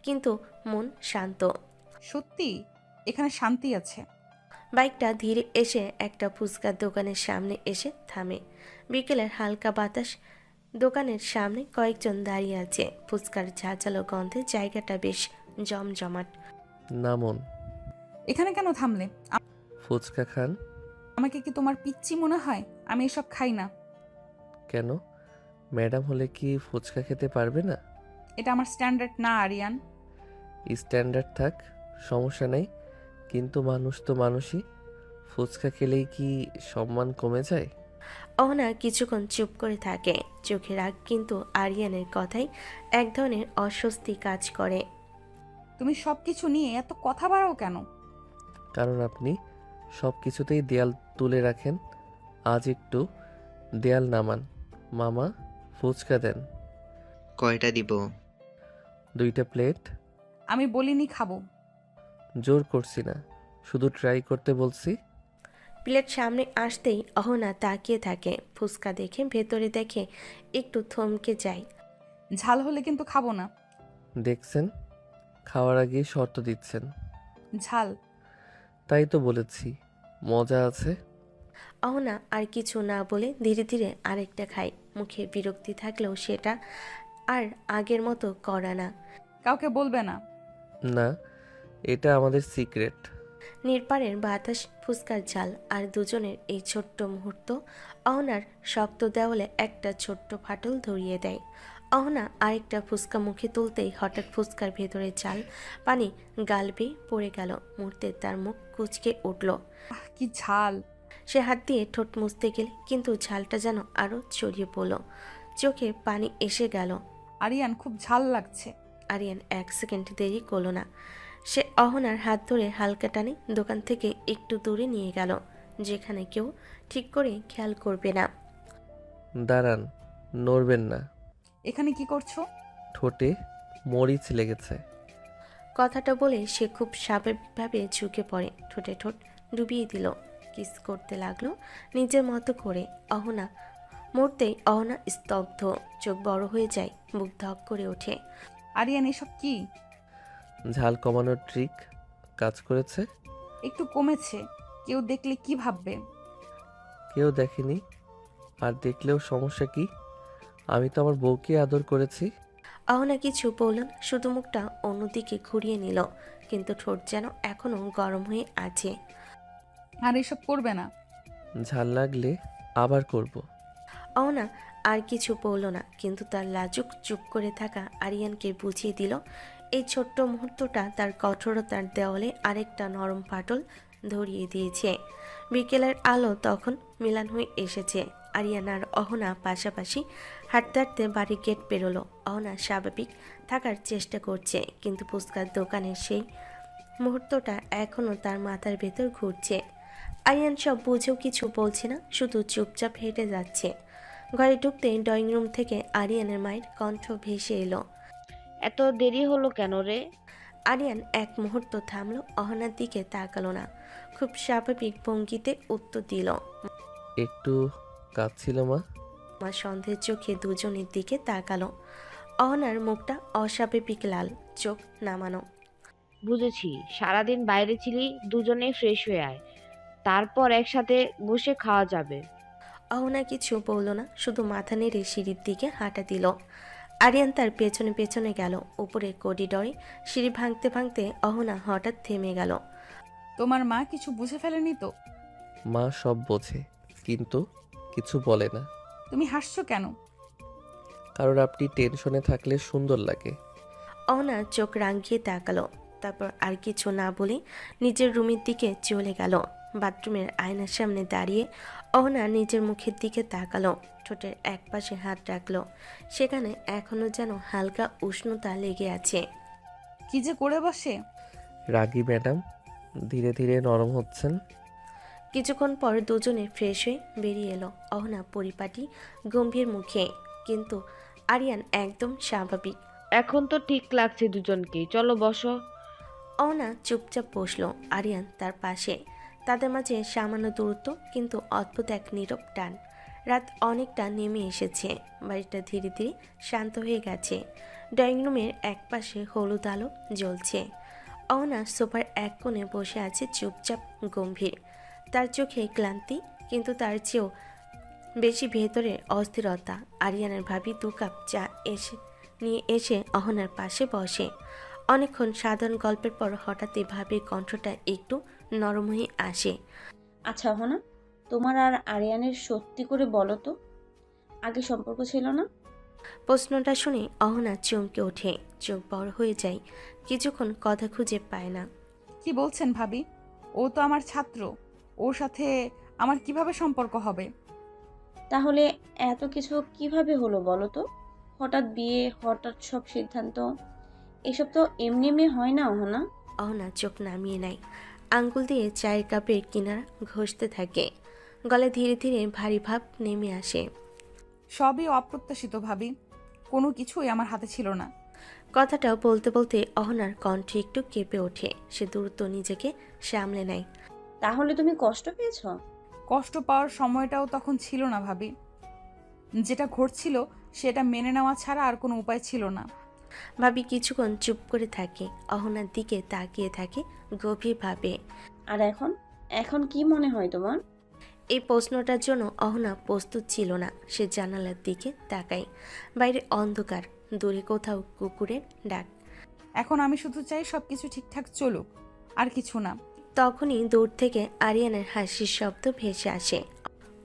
কিন্তু মন শান্ত। সত্যি এখানে শান্তি আছে। বাইকটা ধীরে এসে একটা ফুচকার দোকানের সামনে এসে থামে। বিকেলের হালকা বাতাস, দোকানের সামনে কয়েকজন দাঁড়িয়ে আছে। ফুচকার ঝাঁঝালো গন্ধে জায়গাটা বেশ জমজমাট। নামুন। এখানে কেন থামলে? ফুচকা খান। আমাকে কি তোমার পিচ্চি মনে হয়? আমি এসব খাই না। কেন? ম্যাডাম হলে কি ফুচকা খেতে পারবে না? এটা আমার স্ট্যান্ডার্ড না আরিয়ান। স্ট্যান্ডার্ড থাক, সমস্যা নেই, কিন্তু মানুষ তো মানুষই। ফুচকা খেলেই কি সম্মান কমে যায়? অহনা কিছুক্ষণ চুপ করে থাকে। চোখে রাগ, কিন্তু আরিয়ানের কথায় এক ধরনের অস্বস্তি কাজ করে। তুমি সব কিছু নিয়ে এত কথা বাড়াও কেন? কারণ আপনি সব কিছুতেই দেয়াল তুলে রাখেন। আজ একটু দেয়াল নামান। মামা, ফুচকা দেন। কয়টা দিব? 2টা প্লেট। আমি বলিনি খাবো। জোর করছি না, শুধু ট্রাই করতে বলছি। প্লেট সামনে আসতেই অহনা তাকিয়ে থাকে। ফুচকা দেখে, ভেতরে দেখে একটু থমকে যায়। ঝাল হলে কিন্তু খাবো না। দেখছেন, খাওয়ার আগে শর্ত দিচ্ছেন। ঝাল। তাই তো বলেছি, মজা আছে। অহনা আর কিছু না বলে ধীরে ধীরে আরেকটা খায়। মুখে বিরক্তি থাকলেও সেটা আর আগের মতো করা না। কাউকে বলবে না। না, এটা আমাদের সিক্রেট। নির্পারের বাতাস, ফুচকার ঝাল আর দুজনের এই ছোট্ট মুহূর্ত অহনার শক্ত দেওয়ালে একটা ছোট্ট ফাটল ধরিয়ে দেয়। অহনা আরেকটা ফুচকা মুখে তুলতেই হঠাৎ ফুচকার ভেতরে ঝাল পানি গাল বেয়ে পড়ে গেল। মুহূর্তে তার মুখ কুঁচকে উঠল। কি ঝাল! সে হাত দিয়ে ঠোঁট মুছতে গেলে কিন্তু ঝালটা যেন আরও ছড়িয়ে পড়ল। চোখে পানি এসে গেল। আরিয়ান, খুব ঝাল লাগছে। আরিয়ান 1 সেকেন্ড দেরি করল না। সে অহনার হাত ধরে হালকা টানে দোকান থেকে একটু দূরে নিয়ে গেল, যেখানে কেউ ঠিক করে খেয়াল করবে না। দাঁড়ান, নড়বেন না। এখানে কি করছো? ঠোঁটে মরিচ লেগেছে। কথাটা বলে সে খুব স্বাভাবিকভাবে ঝুঁকে পড়ে, ঠোঁটে ঠোঁট ডুবিয়ে দিল। কিস করতে লাগলো নিজের মতো করে। অহনা মুহূর্তেই অহনা স্তব্ধ। চোখ বড় হয়ে যায়, বুক ধক করে ওঠে। আরিয়ান, এসব কি? ঝাল কমানোর ট্রিক কাজ করেছে। একটু কমেছে। কেউ দেখলে কি ভাববে? কেউ দেখেনি, আর দেখলেও সমস্যা কি? আমি তো আমার বউকে আদর করেছি। অহনা কিছু বলল না, শুধু মুখটা অন্যদিকে ঘুরিয়ে নিল, কিন্তু ঠোঁট যেন এখনো গরম হয়ে আছে। আর এসব করবে না। ঝাল লাগলে আবার করব। অহনা আর কিছু বলল না, কিন্তু তার লাজুক চুপ করে থাকা আরিয়ানকে বুঝিয়ে দিল এই ছোট্ট মুহূর্তটা তার কঠোরতার দেওয়ালে আরেকটা নরম ফাটল ধরিয়ে দিয়েছে। বিকেলের আলো তখন মিলান হয়ে এসেছে। আরিয়ান আর অহনা পাশাপাশি হাঁটতে হাঁটতে বাড়ির গেট পেরোলো। অহনা স্বাভাবিক থাকার চেষ্টা করছে, কিন্তু ফুচকার দোকানের সেই মুহূর্তটা এখনও তার মাথার ভেতর ঘুরছে। আরিয়ান সব বুঝেও কিছু বলছে না, শুধু চুপচাপ হেঁটে যাচ্ছে। ঘরে ঢুকতে ড্রয়িং রুম থেকে আরিয়ানের মায়ের কণ্ঠ ভেসে এলো। এত দেরি হলো কেন রে? আরিয়ান এক মুহূর্ত থামলো, অহনার দিকে তাকালো না, খুব স্বাভাবিক ভঙ্গিতে উত্তর দিল। একটু কাজ ছিল মা। মা সন্দেহের চোখে দুজনের দিকে তাকালো। অহনার মুখটা অস্বাভাবিক লাল, চোখ নামানো। বুঝেছি, সারাদিন বাইরে ছিলি, দুজনে ফ্রেশ হয়ে আয়, তারপর একসাথে বসে খাওয়া যাবে। অহনা কিছু বলল না, শুধু মাথা নেড়ে সিঁড়ির দিকে হাঁটা দিল। আরিয়ান তার পেছনে পেছনে গেল। উপরে করিডরে সিঁড়ি ভাঙতে ভাঙতে অহনা হঠাৎ থেমে গেল। তোমার মা কিছু বুঝে ফেলেনি তো? মা সব বোঝে, কিন্তু কিছু বলে না। তুমি হাসছো কেন? কারণ আপনি টেনশনে থাকলে সুন্দর লাগে। অহনা চোখ রাঙিয়ে তাকালো, তারপর আর কিছু না বলে নিজের রুমের দিকে চলে গেল। বাথরুমের আয়নার সামনে দাঁড়িয়ে অহনা নিজের মুখের দিকে তাকালো, ঠোঁটের এক পাশে হাত রাখলো। সেখানে এখনো যেন হালকা উষ্ণতা লেগে আছে। কি যে করে বসে। রাগী ম্যাডাম, ধীরে ধীরে নরম হচ্ছেন। কিছুক্ষণ পর দুজনে ফ্রেশ হয়ে বেরিয়ে এলো। অহনা পরিপাটি গম্ভীর মুখে, কিন্তু আরিয়ান একদম স্বাভাবিক। এখন তো ঠিক লাগছে দুজনকেই, চলো বসো। অহনা চুপচাপ বসলো, আরিয়ান তার পাশে। তাদের মাঝে সামান্য দূরত্ব, কিন্তু অদ্ভুত এক নীরব টান। রাত অনেকটা নেমে এসেছে, বাড়িটা ধীরে ধীরে শান্ত হয়ে গেছে। ড্রয়িং রুমের এক পাশে হলুদ আলো জ্বলছে। অহনা সোফার এক কোণে বসে আছে চুপচাপ গম্ভীর। তার চোখে ক্লান্তি, কিন্তু তার চেয়েও বেশি ভেতরে অস্থিরতা। আরিয়ানের ভাবি 2 কাপ চা নিয়ে এসে অহনার পাশে বসে। অনেকক্ষণ সাধারণ গল্পের পর হঠাৎই ভাবির কণ্ঠটা একটু নরম হয়ে আসে। আচ্ছা অহনা, তোমার আর আরিয়ানের সত্যি করে বলো তো, আগে সম্পর্ক ছিল না? প্রশ্নটা শুনে অহনা চমকে ওঠে, চোখ বড় হয়ে যায়, কিছুক্ষণ কথা খুঁজে পায় না। কি বলছেন ভাবি? ও তো আমার ছাত্র, ওর সাথে আমার কিভাবে সম্পর্ক হবে? তাহলে এত কিছু কিভাবে হলো বলো তো? হঠাৎ বিয়ে, হঠাৎ সব সিদ্ধান্ত, এসব তো এমনি এমনি হয় না অহনা। অহনা চোখ নামিয়ে নেয়, আঙ্গুল দিয়ে চায়ের কাপের কিনারা ঘষতে থাকে। গলায় ধীরে ধীরে ভারী ভাব নেমে আসে। সবই অপ্রত্যাশিত ভাবি, কোনো কিছুই আমার হাতে ছিল না। কথাটা বলতে বলতে অহনার কণ্ঠে একটু কেঁপে ওঠে। সে দ্রুত নিজেকে সামলে নেয়। তাহলে তুমি কষ্ট পেয়েছো? কষ্ট পাওয়ার সময়টাও তখন ছিল না ভাবি। যেটা ঘটছিল সেটা মেনে নেওয়া ছাড়া আর কোনো উপায় ছিল না। ভাবি কিছুক্ষণ চুপ করে থাকে, অহনার দিকে তাকিয়ে থাকে গভীরভাবে। আর এখন এখন কি মনে হয় তোমার? এই প্রশ্নটার জন্য অহনা প্রস্তুত ছিল না। সে জানালার দিকে তাকায়। বাইরে অন্ধকার, দূরে কোথাও কুকুরের ডাক। এখন আমি শুধু চাই সবকিছু ঠিকঠাক চলুক, আর কিছু না। তখনই দূর থেকে আরিয়ানের হাসির শব্দ ভেসে আসে।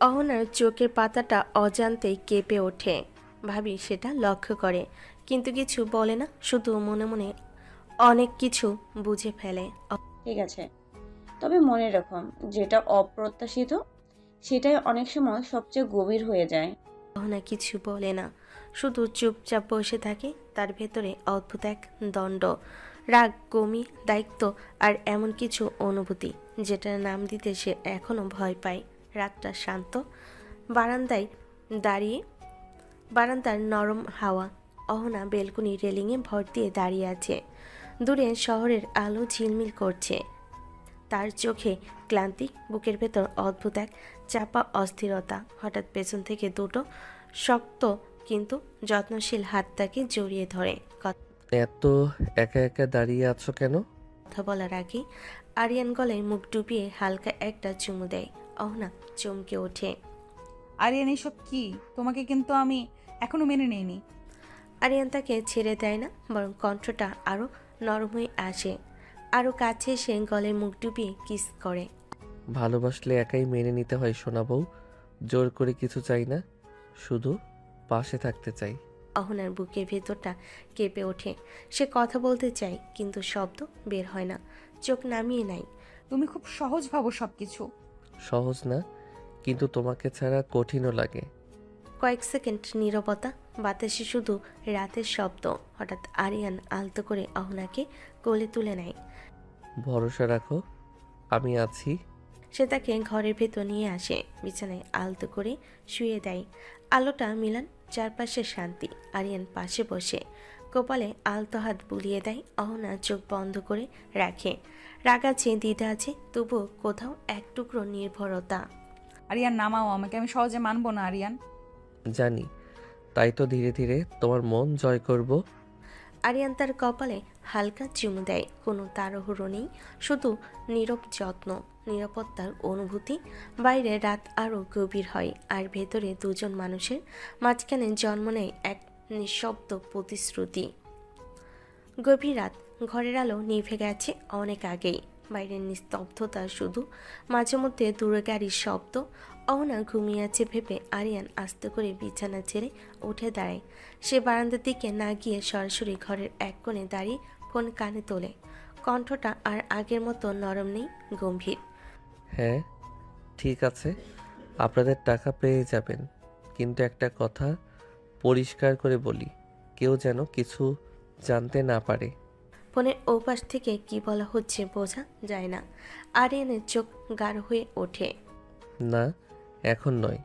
অহনার চোখের পাতাটা অজান্তেই কেঁপে ওঠে। ভাবি সেটা লক্ষ্য করে, কিন্তু কিছু বলে না, শুধু মনে মনে অনেক কিছু বুঝে ফেলে। ঠিক আছে, তবে মনে রাখো, যেটা অপ্রত্যাশিত সেটাই অনেক সময় সবচেয়ে গভীর হয়ে যায়। অহনা কিছু বলে না, শুধু চুপচাপ বসে থাকে। তার ভেতরে অদ্ভুত এক দ্বন্দ্ব, রাগ, গমি, দায়িত্ব আর এমন কিছু অনুভূতি যেটার নাম দিতে সে এখনো ভয় পায়। রাতটা শান্ত, বারান্দায় দাঁড়িয়ে, বারান্দার নরম হাওয়া। অহনা বেলকুনি রেলিংয়ে ভর দিয়ে দাঁড়িয়ে আছে। দূরে শহরের আলো ঝিলমিল করছে। তার চোখে ক্লান্তি, বুকের ভেতর অদ্ভুত এক চাপা অস্থিরতা। হঠাৎ পেছন থেকে দুটো শক্ত কিন্তু যত্নশীল হাত তাকে জড়িয়ে ধরে। এত একা একা দাঁড়িয়ে আছো কেন? কথা বলার আগে আরিয়ান গলায় মুখ ডুবিয়ে হালকা একটা চুমু দেয়। অহনা চমকে ওঠে। আরিয়ান এসব কি? তোমাকে কিন্তু আমি এখনো মেনে নেইনি। আরিয়ান তাকে ছেড়ে দেয় না, বরং কণ্ঠটা আরো নরম হয়ে আসে। আরো কাছে এসে গলায় মুখ ডুবিয়ে কিস করে। ভালোবাসলে একাই মেনে নিতে হয় সোনা বউ, জোর করে কিছু চাই না, শুধু পাশে থাকতে চাই। অহনার বুকের ভেতরটা কেঁপে ওঠে। সে কথা বলতে চায়, কিন্তু শব্দ বের হয় না। চোখ নামিয়ে নেয়। তুমি খুব সহজ ভাবো সব কিছু। সহজ না, কিন্তু তোমাকে ছাড়া কঠিনও লাগে। কয়েক সেকেন্ড নীরবতা, বাতাসে শুধু রাতের শব্দ। হঠাৎ আরিয়ান আলতো করে অহনাকে কোলে তুলে নেয়। ভরসা রাখো, আমি আছি। সে তাকে ঘরের ভেতর নিয়ে আসে, বিছানায় আলতো করে শুয়ে দেয়। আলোটা মিলান, চারপাশে শান্তি। আরিয়ান পাশে বসে কপালে আলতো হাত বুলিয়ে দেয়। অহনা চোখ বন্ধ করে রাখে। রাগ আছে, দ্বিধা আছে, তবুও কোথাও এক টুকরো নির্ভরতা। আরিয়ান নামাও আমাকে, আমি সহজে মানবো না আরিয়ান। জানি, তাই তো ধীরে ধীরে তোমার মন জয় করব। আরিয়ান তার কপালে হালকা চুমু দেয়। কোনো তাড়াহুড়ো নেই, শুধু নীরব যত্ন, নিরাপত্তার অনুভূতি। বাইরে রাত আরও গভীর হয়, আর ভেতরে দুজন মানুষের মাঝখানে জন্ম নেয় এক নিঃশব্দ প্রতিশ্রুতি। গভীর রাত, ঘরের আলো নিভে গেছে অনেক আগেই। বাইরের নিস্তব্ধতা, শুধু মাঝে মধ্যে দূরে গাড়ির শব্দ। অহনা ঘুমিয়ে আছে ভেবে আরিয়ান আস্তে করে বিছানা ছেড়ে উঠে দাঁড়ায়। সে বারান্দার দিকে না গিয়ে সরাসরি ঘরের এক কোণে দাঁড়িয়ে ফোন কানে তোলে। কণ্ঠটা আর আগের মতো নরম নেই, গম্ভীর। হ্যাঁ, ঠিক আছে, আপনাদের টাকা পেয়ে যাবেন, কিন্তু একটা কথা পরিষ্কার করে বলি, কেউ যেন কিছু জানতে না পারে। ফোনের ওপাশ থেকে কি বলা হচ্ছে বোঝা যায় না। আরিয়ানের চোখ গাঢ় হয়ে ওঠে। না, এখন নয়,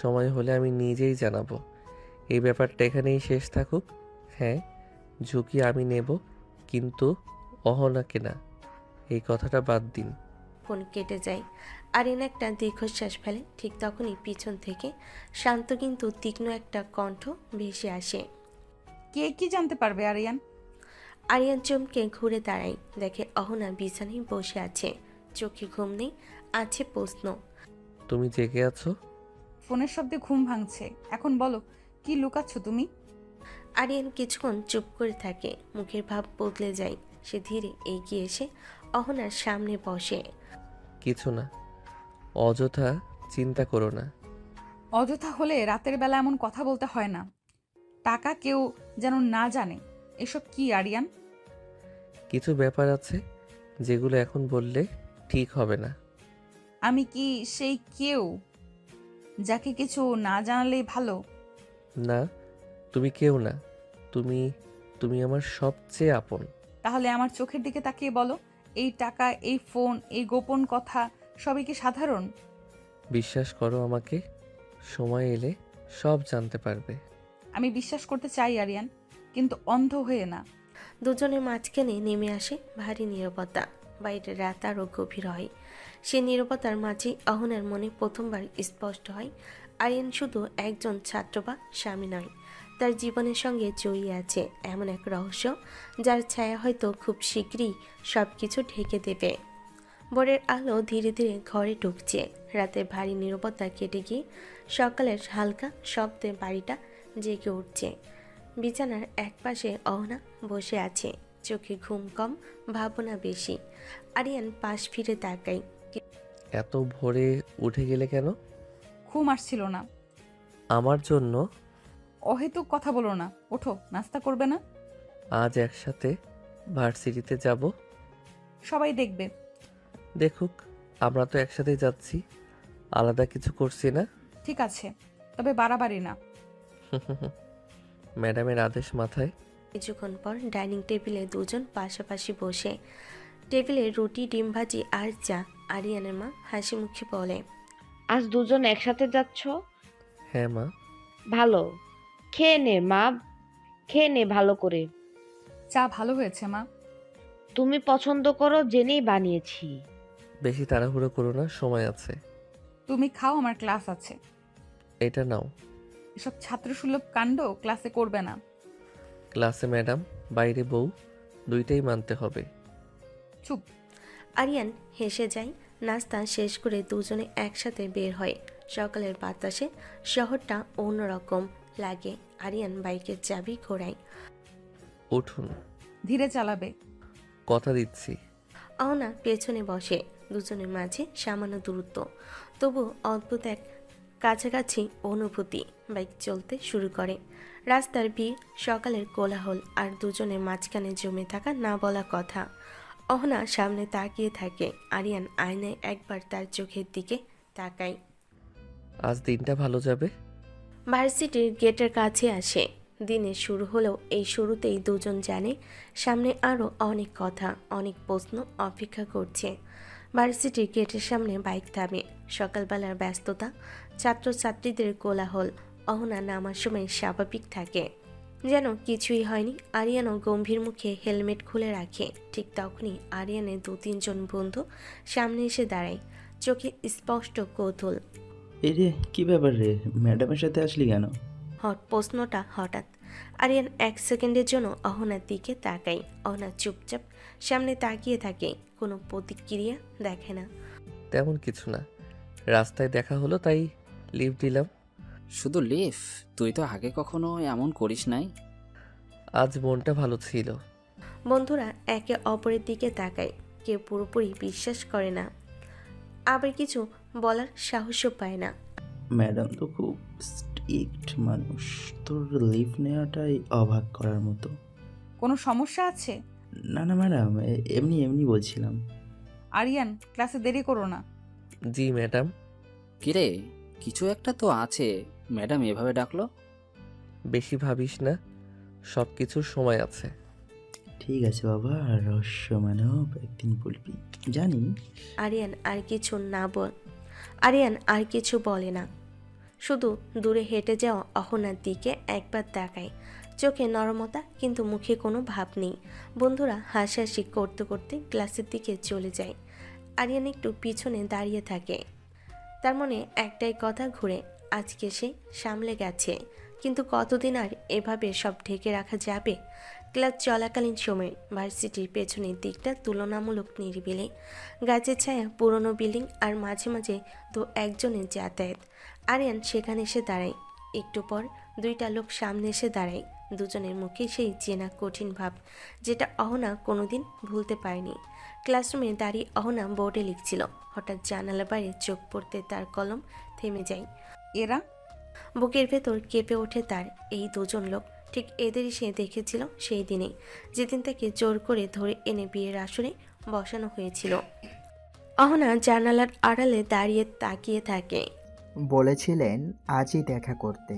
সময় হলে আমি নিজেই জানাবো। এই ব্যাপারটা এখানেই শেষ থাকুক। হ্যাঁ, ঝুঁকি আমি নেব, কিন্তু অহনাকে না, এই কথাটা বাদ দিন। ফোন কেটে যায়। আরিয়ান একটা দীর্ঘশ্বাস ফেলে। ঠিক তখনই পিছন থেকে শান্ত কিন্তু তীক্ষ্ণ একটা কণ্ঠ ভেসে আসে। কে কি জানতে পারবে আরিয়ান? আরিয়ান চমকে ঘুরে দাঁড়ায়, দেখে অহনা বিছানায় বসে আছে। চোখে ঘুম নেই, আছে প্রশ্ন। তুমি জেগে আছো? ফোনের শব্দে ঘুম ভাঙছে। এখন বলো, কি লুকাচ্ছ তুমি? আরিয়ান কিছুক্ষণ চুপ করে থাকে, মুখের ভাব বদলে যায়। সে ধীরে এগিয়ে এসে অহনার সামনে বসে। কিছু না, অযথা চিন্তা করো না। অযথা হলে রাতের বেলা এমন কথা বলতে হয় না। টাকা কেউ যেন না জানে। এসব কি আরিয়ান? কিছু ব্যাপার আছে যেগুলো এখন বললে ঠিক হবে না। আমি কি সেই কেউ যাকে কিছু না জানালেই ভালো? না, তুমি কেউ না, তুমি তুমি আমার সবচেয়ে আপন। তাহলে আমার চোখের দিকে তাকিয়ে বলো, এই টাকা, এই ফোন, এই গোপন কথা সবই কি সাধারণ? বিশ্বাস করো আমাকে, সময় এলে সব জানতে পারবে। আমি বিশ্বাস করতে চাই আরিয়ান, কিন্তু অন্ধ হয়ে না। দুজনের মাঝখানে নেমে আসে ভারী নীরবতা। বাইরে রাত আরও গভীর হয়। সে নীরবতার মাঝেই অহনার মনে প্রথমবার স্পষ্ট হয়, আরিয়ান শুধু একজন ছাত্র বা স্বামী নয়, তার জীবনের সঙ্গে জড়িয়ে আছে এমন এক রহস্য, যার ছায়া হয়তো খুব শীঘ্রই সব কিছু ঢেকে দেবে। ভোরের আলো ধীরে ধীরে ঘরে ঢুকছে। রাতের ভারী নীরবতা কেটে গিয়ে সকালের হালকা শব্দে বাড়িটা জেগে উঠছে। বিছানার একপাশে অহনা বসে আছে, চোখে ঘুম কম, ভাবনা বেশি। আরিয়ান পাশ ফিরে তাকায়। এত ভোরে উঠে গেলে কেন? ঘুম আসছিল না। আমার জন্য? অহেতুক কথা বলো না, ওঠো, নাস্তা করবে না? আজ একসাথে ভার্সিটিতে যাব। সবাই দেখবে। দেখুক, আমরা তো একসাথেই যাচ্ছি, আলাদা কিছু করছি না। ঠিক আছে, তবে বাড়াবাড়ি না। ম্যাডামের আদেশ মাথায়। কিছুক্ষণ পর ডাইনিং টেবিলে দুজন পাশাপাশি বসে। টেবিলে রুটি, ডিম ভাজি আর চা। আরিয়ানের মা হাসি মুখে বলে, আজ দুজন একসাথে যাচ্ছ? হ্যাঁ মা। ভালো, খেয়ে নে মা, খেয়ে নে ভালো করে। চা ভালো হয়েছে মা। তুমি পছন্দ করো জেনেই বানিয়েছি। বেশি তাড়াহুড়ো করো না, সময় আছে। তুমি খাও, আমার ক্লাস আছে। এটা নাও। এসব ছাত্রসুলভ কাণ্ড ক্লাসে করবে না। ক্লাসে ম্যাডাম, বাইরে বউ, দুইটাই মানতে হবে। চুপ। আরিয়ান হেসে যায়। নাস্তা শেষ করে দুজনে একসাথে বের হয়। সকালের বাতাসে শহরটা অন্যরকম লাগে। আরিয়ান বাইকের চাবি ঘোরায়। উঠুন। ধীরে চালাবে। কথা দিচ্ছি। অহনা পেছনে বসে। দুজনের মাঝে সামান্য দূরত্ব, তবু অদ্ভুত এক কাছাকাছি অনুভূতি। বাইক চলতে শুরু করে। রাস্তার ভিড়, সকালের কোলাহল, আর দুজনের মাঝখানে জমে থাকা না বলা কথা। অহনা সামনে তাকিয়ে থাকে। আরিয়ান আয়নায় একবার তার চোখের দিকে তাকায়। আজ দিনটা ভালো যাবে। ভার্সিটির গেটের কাছে আসে। দিনের শুরু হলেও এই শুরুতেই দুজন জানে সামনে আরও অনেক কথা, অনেক প্রশ্ন অপেক্ষা করছে। ভার্সিটির গেটের সামনে বাইক থামে। সকালবেলার ব্যস্ততা, ছাত্রছাত্রীদের কোলাহল। অহনা নামার সময় স্বাভাবিক থাকে, যেন কিছুই হয়নি। আরিয়ানও গম্ভীর মুখে হেলমেট খুলে রাখে। ঠিক তখনই আরিয়ানের 2-3 জন বন্ধু সামনে এসে দাঁড়ায়, চোখে স্পষ্ট কৌতূহল। এই রে, কি ব্যাপার রে, ম্যাডামের সাথে আসলি কেন? প্রশ্নটা হঠাৎ। আরিয়ান 1 সেকেন্ডের জন্য অহনার দিকে তাকায়। অহনা চুপচাপ সামনে তাকিয়ে থাকে, কোনো প্রতিক্রিয়া দেখে না। তেমন কিছু না, রাস্তায় দেখা হলো তাই লিফট দিলাম। শুধু লিফ? তুই তো আগে কখনো এমন করিস নাই। আজ মনটা ভালো ছিল। বন্ধুরা একে অপরের দিকে তাকায়, কেউ পুরোপুরি বিশ্বাস করে না, আবার কিছু বলার সাহসও পায় না। ম্যাডাম তো খুব স্ট্রিক্ট মানুষ, তোর লিভ নেওয়াটাই অবাক করার মতো। কোনো সমস্যা আছে? না না ম্যাডাম, এমনি এমনি বলছিলাম। আরিয়ান, ক্লাসে দেরি করো না। জি ম্যাডাম। কিরে, কিছু একটা তো আছে, ম্যাডাম এভাবে ডাকলো। বেশি ভাবিস না, সব কিছুর সময় আছে। ঠিক আছে বাবা, রহস্য মানব একদিন বলবি, জানি। আরিয়ান আর কিছু বলে না, শুধু দূরে হেঁটে যাওয়া অহনার দিকে একবার তাকায়। চোখে নরমতা, কিন্তু মুখে কোনো ভাব নেই। বন্ধুরা হাসাহাসি করতে করতে ক্লাসের দিকে চলে যায়। আরিয়ান একটু পিছনে দাঁড়িয়ে থাকে। তার মনে একটাই কথা ঘুরে, আজকে সে সামলে গেছে, কিন্তু কতদিন আর এভাবে সব ঢেকে রাখা যাবে? ক্লাস চলাকালীন সময়ে ভার্সিটির পেছনের দিকটা তুলনামূলক নিরিবিলি। গাছের ছায়া, পুরনো বিল্ডিং, আর মাঝে মাঝে 2-1 জনের যাতায়াত। আরিয়ান সেখানে এসে দাঁড়ায়। একটু পর 2টা লোক সামনে এসে দাঁড়ায়। দুজনের মুখে সেই চেনা কঠিন ভাব, যেটা অহনা কোনোদিন ভুলতে পারেনি। ক্লাসরুমে দাঁড়িয়ে অহনা বোর্ডে লিখছিল। হঠাৎ জানালার বাইরে চোখ পড়তে তার কলম থেমে যায়। এরা? বুকের ভেতর কেঁপে ওঠে তার। এই 2জন লোক ঠিক এদেরই সে দেখেছিল সেই দিনে, যেদিন তাকে জোর করে ধরে এনে বিয়ের আসরে বসানো হয়েছিল। অহনা জানালার আড়ালে দাঁড়িয়ে তাকিয়ে থাকে। বলেছিলেন আজই দেখা করতে।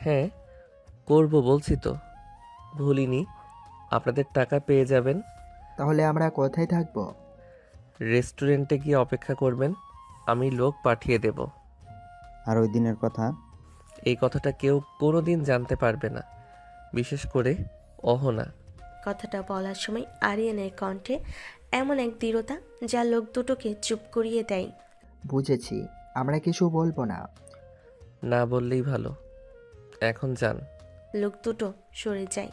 হ্যাঁ করব, বলছি তো, ভুলিনি। আপনাদের টাকা পেয়ে যাবেন। তাহলে আমরা কোথায় থাকবো? রেস্টুরেন্টে গিয়ে অপেক্ষা করবেন, আমি লোক পাঠিয়ে দেব। আর ওই দিনের কথা? এই কথাটা কেউ কোনো দিন জানতে পারবে না, বিশেষ করে অহনা। কথাটা বলার সময় আরিয়ানের কণ্ঠে এমন এক দৃঢ়তা যা লোক দুটোকে চুপ করিয়ে দেয়। বুঝেছি, আমরা কিছু বলবো না। না বললেই ভালো, এখন যান। লোক দুটো সরে যায়।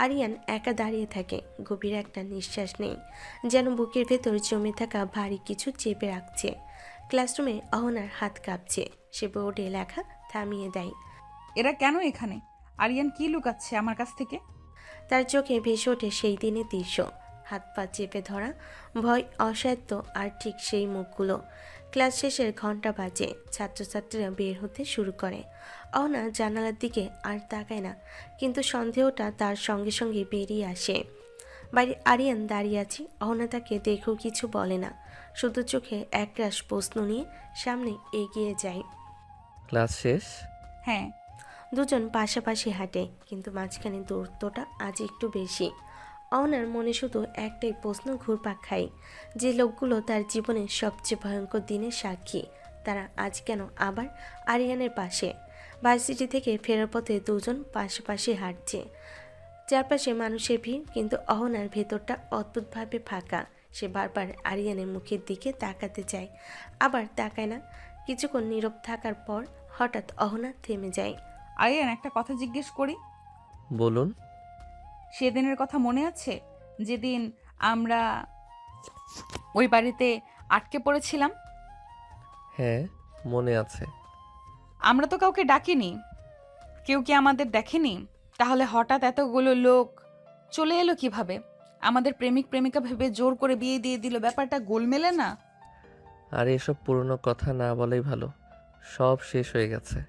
আরিয়ান একা দাঁড়িয়ে থাকে। গভীর একটা নিঃশ্বাস নেই, যেন বুকের ভেতর জমে থাকা ভারী কিছু চেপে রাখছে। ক্লাসরুমে অহনার হাত কাঁপছে। সে বোর্ডে লেখা থামিয়ে দেয়। এরা কেন এখানে? আরিয়ান কি লুকাচ্ছে আমার কাছ থেকে? তার চোখে ভেসে ওঠে সেই দিনের দৃশ্য, হাত পা চেপে ধরা, ভয়, অসাধ্য, আর ঠিক সেই মুখগুলো। ক্লাস শেষের ঘন্টা বাজে, ছাত্রছাত্রীরা বের হতে শুরু করে। অহনা জানালার দিকে আর তাকায় না, কিন্তু সন্দেহটা তার সঙ্গে সঙ্গে বেরিয়ে আসে। বাইরে আরিয়ান দাঁড়িয়ে আছে। অহনা তাকে দেখেও কিছু বলে না, শুধু চোখে একরাশ প্রশ্ন নিয়ে সামনে এগিয়ে যায়। ক্লাস শেষ? হ্যাঁ। 2জন পাশাপাশি হাঁটে, কিন্তু মাঝখানে দূরত্বটা আজ একটু বেশি। অহনার মনে শুধু একটাই প্রশ্ন ঘুরপাক খায়, যে লোকগুলো তার জীবনের সবচেয়ে ভয়ঙ্কর দিনের সাক্ষী, তারা আজ কেন আবার আরিয়ানের পাশে? ভার্সিটি থেকে ফেরার পথে 2জন পাশাপাশি হাঁটছে, চারপাশে মানুষের ভিড়, কিন্তু অহনার ভেতরটা অদ্ভুতভাবে ফাঁকা। সে বারবার আরিয়ানের মুখের দিকে তাকাতে চায়, আবার তাকায় না। কিছুক্ষণ নীরব থাকার পর হঠাৎ অহনা থেমে যায়। আরিয়ান, একটা কথা জিজ্ঞেস করি? বলুন। সেদিনের কথা মনে আছে, যেদিন আমরা ওই বাড়িতে আটকে পড়েছিলাম? হ্যাঁ মনে আছে। আমরা তো কাউকে ডাকিনি, কেউ কি আমাদের দেখেনি? তাহলে হঠাৎ এতগুলো লোক চলে এলো কিভাবে? আমাদের প্রেমিক প্রেমিকা ভেবে জোর করে বিয়ে দিয়ে দিল, ব্যাপারটা গোলমেলে না? আর এসব পুরনো কথা না বলাই ভালো, সব শেষ হয়ে গেছে।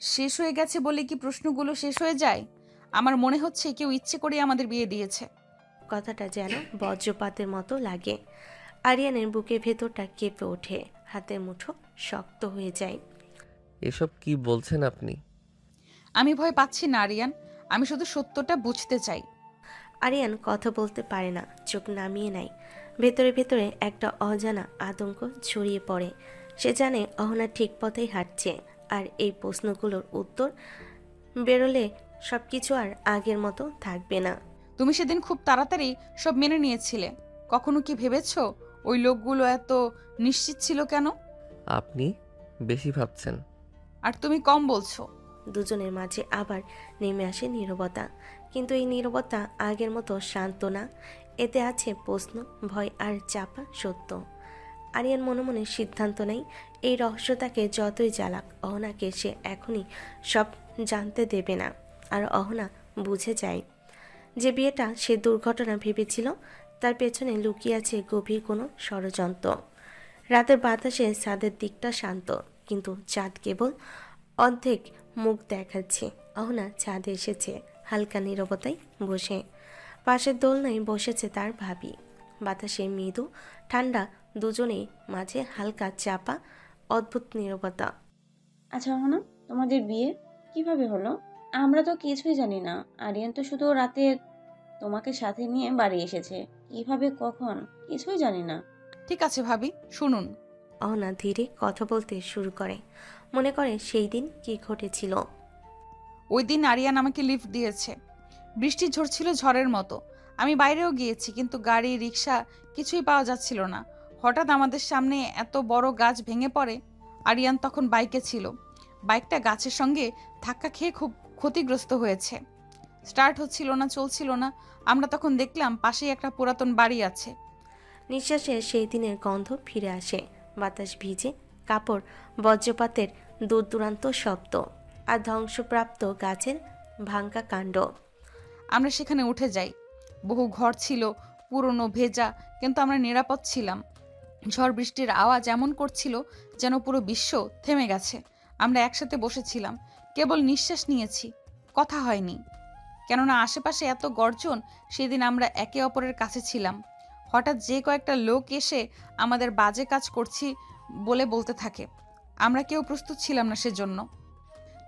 শেষ হয়ে গেছে বলে কি প্রশ্নগুলো শেষ হয়ে যায়? আমার মনে হচ্ছে কেউ ইচ্ছে করে আমাদের বিয়ে দিয়েছে। কথাটা যেন বজ্রপাতের মতো লাগে। আরিয়ানের বুকের ভেতরটা কেঁপে ওঠে, হাতের মুঠো শক্ত হয়ে যায়। এসব কি বলছেন আপনি? আমি ভয় পাচ্ছি না আরিয়ান, আমি শুধু সত্যটা বুঝতে চাই। আরিয়ান কথা বলতে পারে না, চোখ নামিয়ে নেয়। ভেতরে ভেতরে একটা অজানা আতঙ্ক ছড়িয়ে পড়ে। সে জানে অহনা ঠিক পথেই হাঁটছে, আর এই প্রশ্নগুলোর উত্তর বেরোলে সবকিছু আর আগের মতো থাকবে না। তুমি সেদিন খুব তাড়াতাড়ি সব মেনে নিয়েছিলে। কখনো কি ভেবেছো ওই লোকগুলো এত নিশ্চিত ছিল কেন? আপনি বেশি ভাবছেন। আর তুমি কম বলছো। দুজনের মাঝে আবার নেমে আসে নীরবতা, কিন্তু এই নীরবতা আগের মতো শান্ত না। এতে আছে প্রশ্ন, ভয় আর চাপা সত্য। আরিয়ান মনে মনে সিদ্ধান্ত নেয়, এই রহস্য তাকে যতই জ্বালাক, অহনাকে সে এখনই সব জানতে দেবে না। আর অহনা বুঝে যায় যে বিয়েটা সে দুর্ঘটনা ভেবেছিল, তার পেছনে লুকিয়ে আছে গভীর কোনো ষড়যন্ত্র। রাতের বাতাসে ছাদের দিকটা শান্ত, কিন্তু চাঁদ কেবল অর্ধেক মুখ দেখাচ্ছে। অহনা ছাদে এসেছে, হালকা নীরবতায় বসে। পাশের দোলনায় বসেছে তার ভাবি। বাতাসে মৃদু ঠান্ডা, দুজনেই মাঝে হালকা চাপা অদ্ভুত নীরবতা। আচ্ছা না, তোমাদের বিয়ে কিভাবে হলো? আমরা তো কিছুই জানি না। আরিয়ান তো শুধু রাতে তোমাকে সাথে নিয়ে বাড়ি এসেছে। কিভাবে, কখন, কিছুই জানি না। ঠিক আছে ভাবি, শুনুন। অহনা ধীরে কথা বলতে শুরু করে, মনে করে সেই দিন কি ঘটেছিল। ওই দিন আরিয়ান আমাকে লিফট দিয়েছে। বৃষ্টি ঝরছিল ঝড়ের মতো। আমি বাইরেও গিয়েছি, কিন্তু গাড়ি রিক্সা কিছুই পাওয়া যাচ্ছিল না। হঠাৎ আমাদের সামনে এত বড় গাছ ভেঙে পড়ে। আরিয়ান তখন বাইকে ছিল। বাইকটা গাছের সঙ্গে ধাক্কা খেয়ে খুব ক্ষতিগ্রস্ত হয়েছে। স্টার্ট হচ্ছিল না, চলছিল না। আমরা তখন দেখলাম পাশেই একটা পুরাতন বাড়ি আছে। নিঃশ্বাসে সেই দিনের গন্ধ ফিরে আসে। বাতাস ভিজে কাপড়, বজ্রপাতের দূর দূরান্ত শব্দ, আর ধ্বংসপ্রাপ্ত গাছের ভাঙ্গা কাণ্ড। আমরা সেখানে উঠে যাই। বহু ঘর ছিল, পুরনো, ভেজা, কিন্তু আমরা নিরাপদ ছিলাম। ঝড় বৃষ্টির আওয়াজ এমন করছিল যেন পুরো বিশ্ব থেমে গেছে। আমরা একসাথে বসেছিলাম, কেবল নিঃশ্বাস নিয়েছি, কথা হয়নি। কেননা আশেপাশে এত গর্জন। সেদিন আমরা একে অপরের কাছে ছিলাম। হঠাৎ যে কয়েকটা লোক এসে আমাদের বাজে কাজ করছি বলে বলতে থাকে। আমরা কেউ প্রস্তুত ছিলাম না সেজন্য।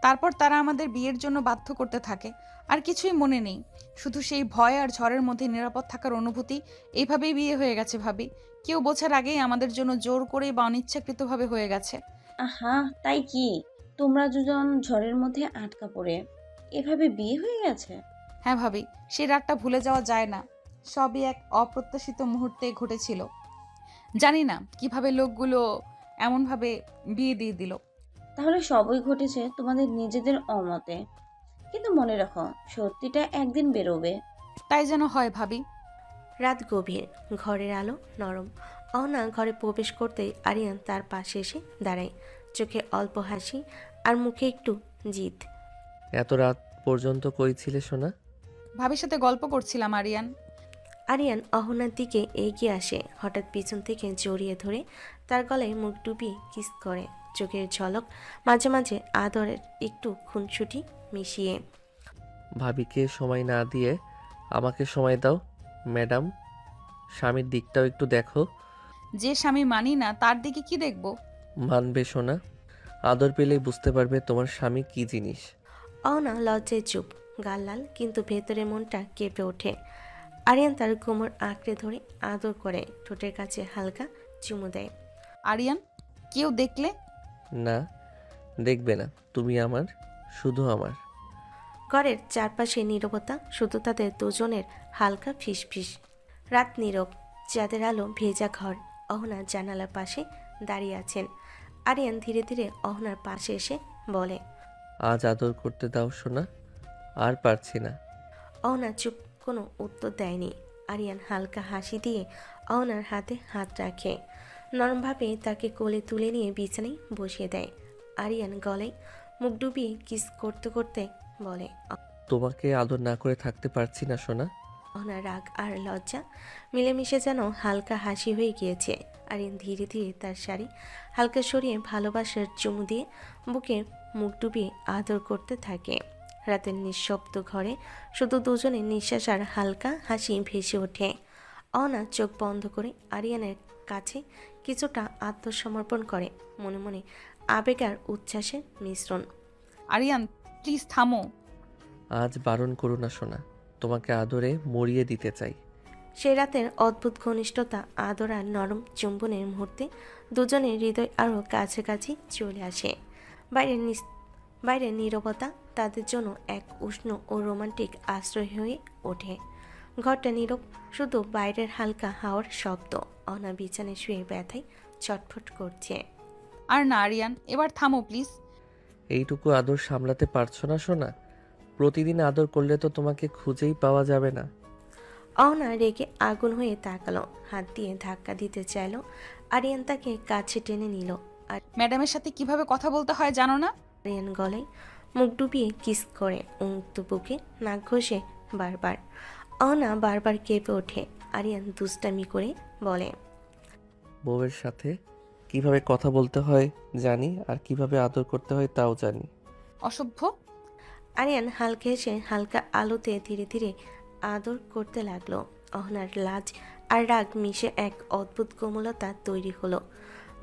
তারপর তারা আমাদের বিয়ের জন্য বাধ্য করতে থাকে। আর কিছুই মনে নেই, শুধু সেই ভয় আর ঝড়ের মধ্যে নিরাপদ থাকার অনুভূতি। এইভাবেই বিয়ে হয়ে গেছে ভাবি। কেউ বোঝার আগেই আমাদের জন্য জোর করেই বা অনিচ্ছাকৃতভাবে হয়ে গেছে। আহা, তাই কি? তোমরা দুজন ঝড়ের মধ্যে আটকা পড়ে এভাবে বিয়ে হয়ে গেছে? হ্যাঁ ভাবি, সেই রাতটা ভুলে যাওয়া যায় না। সবই এক অপ্রত্যাশিত মুহূর্তে ঘটেছিল। জানি না কিভাবে লোকগুলো এমনভাবে বিয়ে দিয়ে দিল। তাহলে সবই ঘটেছে তোমাদের নিজেদের অমতে। কিন্তু মনে রাখো, সত্যিটা একদিন বেরোবে। তাই যেন হয় ভাবি। রাত গভীর, ঘরের আলো নরম। অহনা ঘরে প্রবেশ করতেই আরিয়ান তার পাশে এসে দাঁড়ায়, চোখে অল্প হাসি আর মুখে একটু জিদ। এত রাত পর্যন্ত কই ছিলে সোনা? ভাবির সাথে গল্প করছিলাম আরিয়ান। আরিয়ান অহনার দিকে এগিয়ে আসে, হঠাৎ পিছন থেকে জড়িয়ে ধরে তার গলায় মুখ ডুবিয়ে কিস করে, চোখের ঝলক, মাঝে মাঝে আদরের একটু খুনসুটি মিশিয়ে। ভাবিকে সময় না দিয়ে আমাকে সময় দাও ম্যাডাম। স্বামীর দিকটাও একটু দেখো। যে স্বামী মানি না তার দিকে কি দেখব? মানবে সোনা, আদর পেলেই বুঝতে পারবে তোমার স্বামী কি জিনিস। অহনা লজ্জায় চুপ, গাল লাল, কিন্তু ভেতরে মনটা কেঁপে ওঠে। আরিয়ান তার কোমর আঁকড়ে ধরে আদর করে, ঠোঁটের কাছে হালকা চুমু দেয়। আরিয়ান, কেউ দেখলে? না, দেখবে না। তুমি আমার, শুধু আমার। ঘরের চারপাশে নীরবতা, শুধু তাদের দুজনের হালকা ফিসফিস। রাত নীরব, চাঁদের আলো ভেজা ঘর। অহনা জানালার পাশে দাঁড়িয়ে আছেন। আরিয়ান ধীরে ধীরে অহনার পাশে এসে বলে, আজ আদর করতে দাও সোনা, আর পারছি না। অহনা চুপ, কোনো উত্তর দেয়নি। আরিয়ান হালকা হাসি দিয়ে অহনার হাতে হাত রাখে, নরমভাবে তাকে কোলে তুলে নিয়ে বিছানায় বসিয়ে দেয়। আরিয়ান গলায় মুখ ডুবিয়ে কিস করতে করতে বলে, তোমাকে আদর না করে থাকতে পারছি না সোনা। অহনার রাগ আর লজ্জা মিলেমিশে যেন হালকা হাসি হয়ে গিয়েছে। আরিয়ান ধীরে ধীরে তার শাড়ি হালকা সরিয়ে ভালোবাসার চুমু দিয়ে বুকে মুখ ডুবিয়ে আদর করতে থাকে। রাতের নিঃশব্দ ঘরে শুধু দুজনের নিঃশ্বাস আর হালকা হাসি ভেসে ওঠে। অহনা চোখ বন্ধ করে আরিয়ানের কাছে কিছুটা আত্মসমর্পণ করে, মনে মনে আবেগ আর উচ্ছ্বাসের মিশ্রণ। আরিয়ান প্লিজ থামো। আজ বারণ করো না সোনা, তোমাকে আদরে মরিয়ে দিতে চাই। সেই রাতের অদ্ভুত ঘনিষ্ঠতা, আদর আর নরম চুম্বনের মুহূর্তে দুজনের হৃদয় আরও কাছাকাছি চলে আসে। বাইরের নীরবতা তাদের জন্য এক উষ্ণ ও রোমান্টিক আশ্রয় হয়ে ওঠে। ঘরটা নীরব, শুধু বাইরের হালকা হাওয়ার শব্দ। অনা বিছানায় শুয়ে ব্যথায় ছটফট করছে। আর না আরিয়ান, এবার থামো প্লিজ। এইটুকু আদর সামলাতে পারছো না সোনা? প্রতিদিন আদর করলে তো তোমাকে খুঁজেই পাওয়া যাবে না। অহনা রেগে আগুন হয়ে তাকালো, হাত দিয়ে ধাক্কা দিতে চাইলো। আরিয়ান তাকে কাছে টেনে নিল। ম্যাডামের সাথে কিভাবে কথা বলতে হয় জানো না? আরিয়ান গলায় মুখ ডুবিয়ে কিস করে, উন্মুক্ত বুকে নাক ঘষে বারবার। অহনা বারবার কেঁপে ওঠে। আরিয়ান দুষ্টামি করে বলে, বউয়ের সাথে কিভাবে কথা বলতে হয় জানি, আর কিভাবে আদর করতে হয় তাও জানি। অসভ্য। আরিয়ান হালকা হেসে হালকা আলোতে ধীরে ধীরে আদর করতে লাগলো। অহনার লাজ আর রাগ মিশে এক অদ্ভুত কোমলতা তৈরি হলো।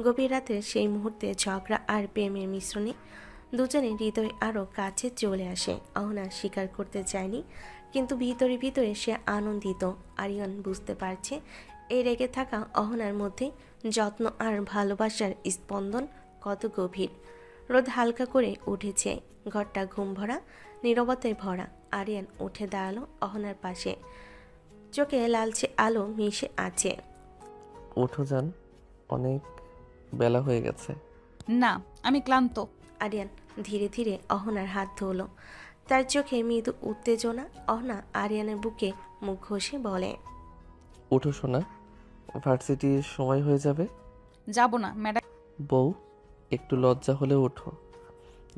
গভীর রাতের সেই মুহূর্তে ঝগড়া আর প্রেমের মিশ্রণে দুজনের হৃদয় আরও কাছে চলে আসে। অহনা স্বীকার করতে চায়নি, কিন্তু ভিতরে ভিতরে সে আনন্দিত। আরিয়ান বুঝতে পারছে এই রেগে থাকা অহনার মধ্যে যত্ন আর ভালোবাসার স্পন্দন কত গভীর। রোদ হালকা করে উঠেছে, ঘরটা ঘুম ভরা, নীরবতায় ভরা। আরিয়ান উঠে দাঁড়ালো অহনার পাশে, চোখে লালচে আলো মিশে আছে। ওঠো যান, অনেক বেলা হয়ে গেছে। না, আমি ক্লান্ত। আরিয়ান ধীরে ধীরে অহনার হাত ধরল, তার চোখে মৃদু উত্তেজনা। অহনা আরিয়ানের বুকে মুখ ঘষে বলে, ওঠো সোনা, ভার্সিটির সময় হয়ে যাবে। যাব না ম্যাডাম। বউ, একটু লজ্জা হলে ওঠো,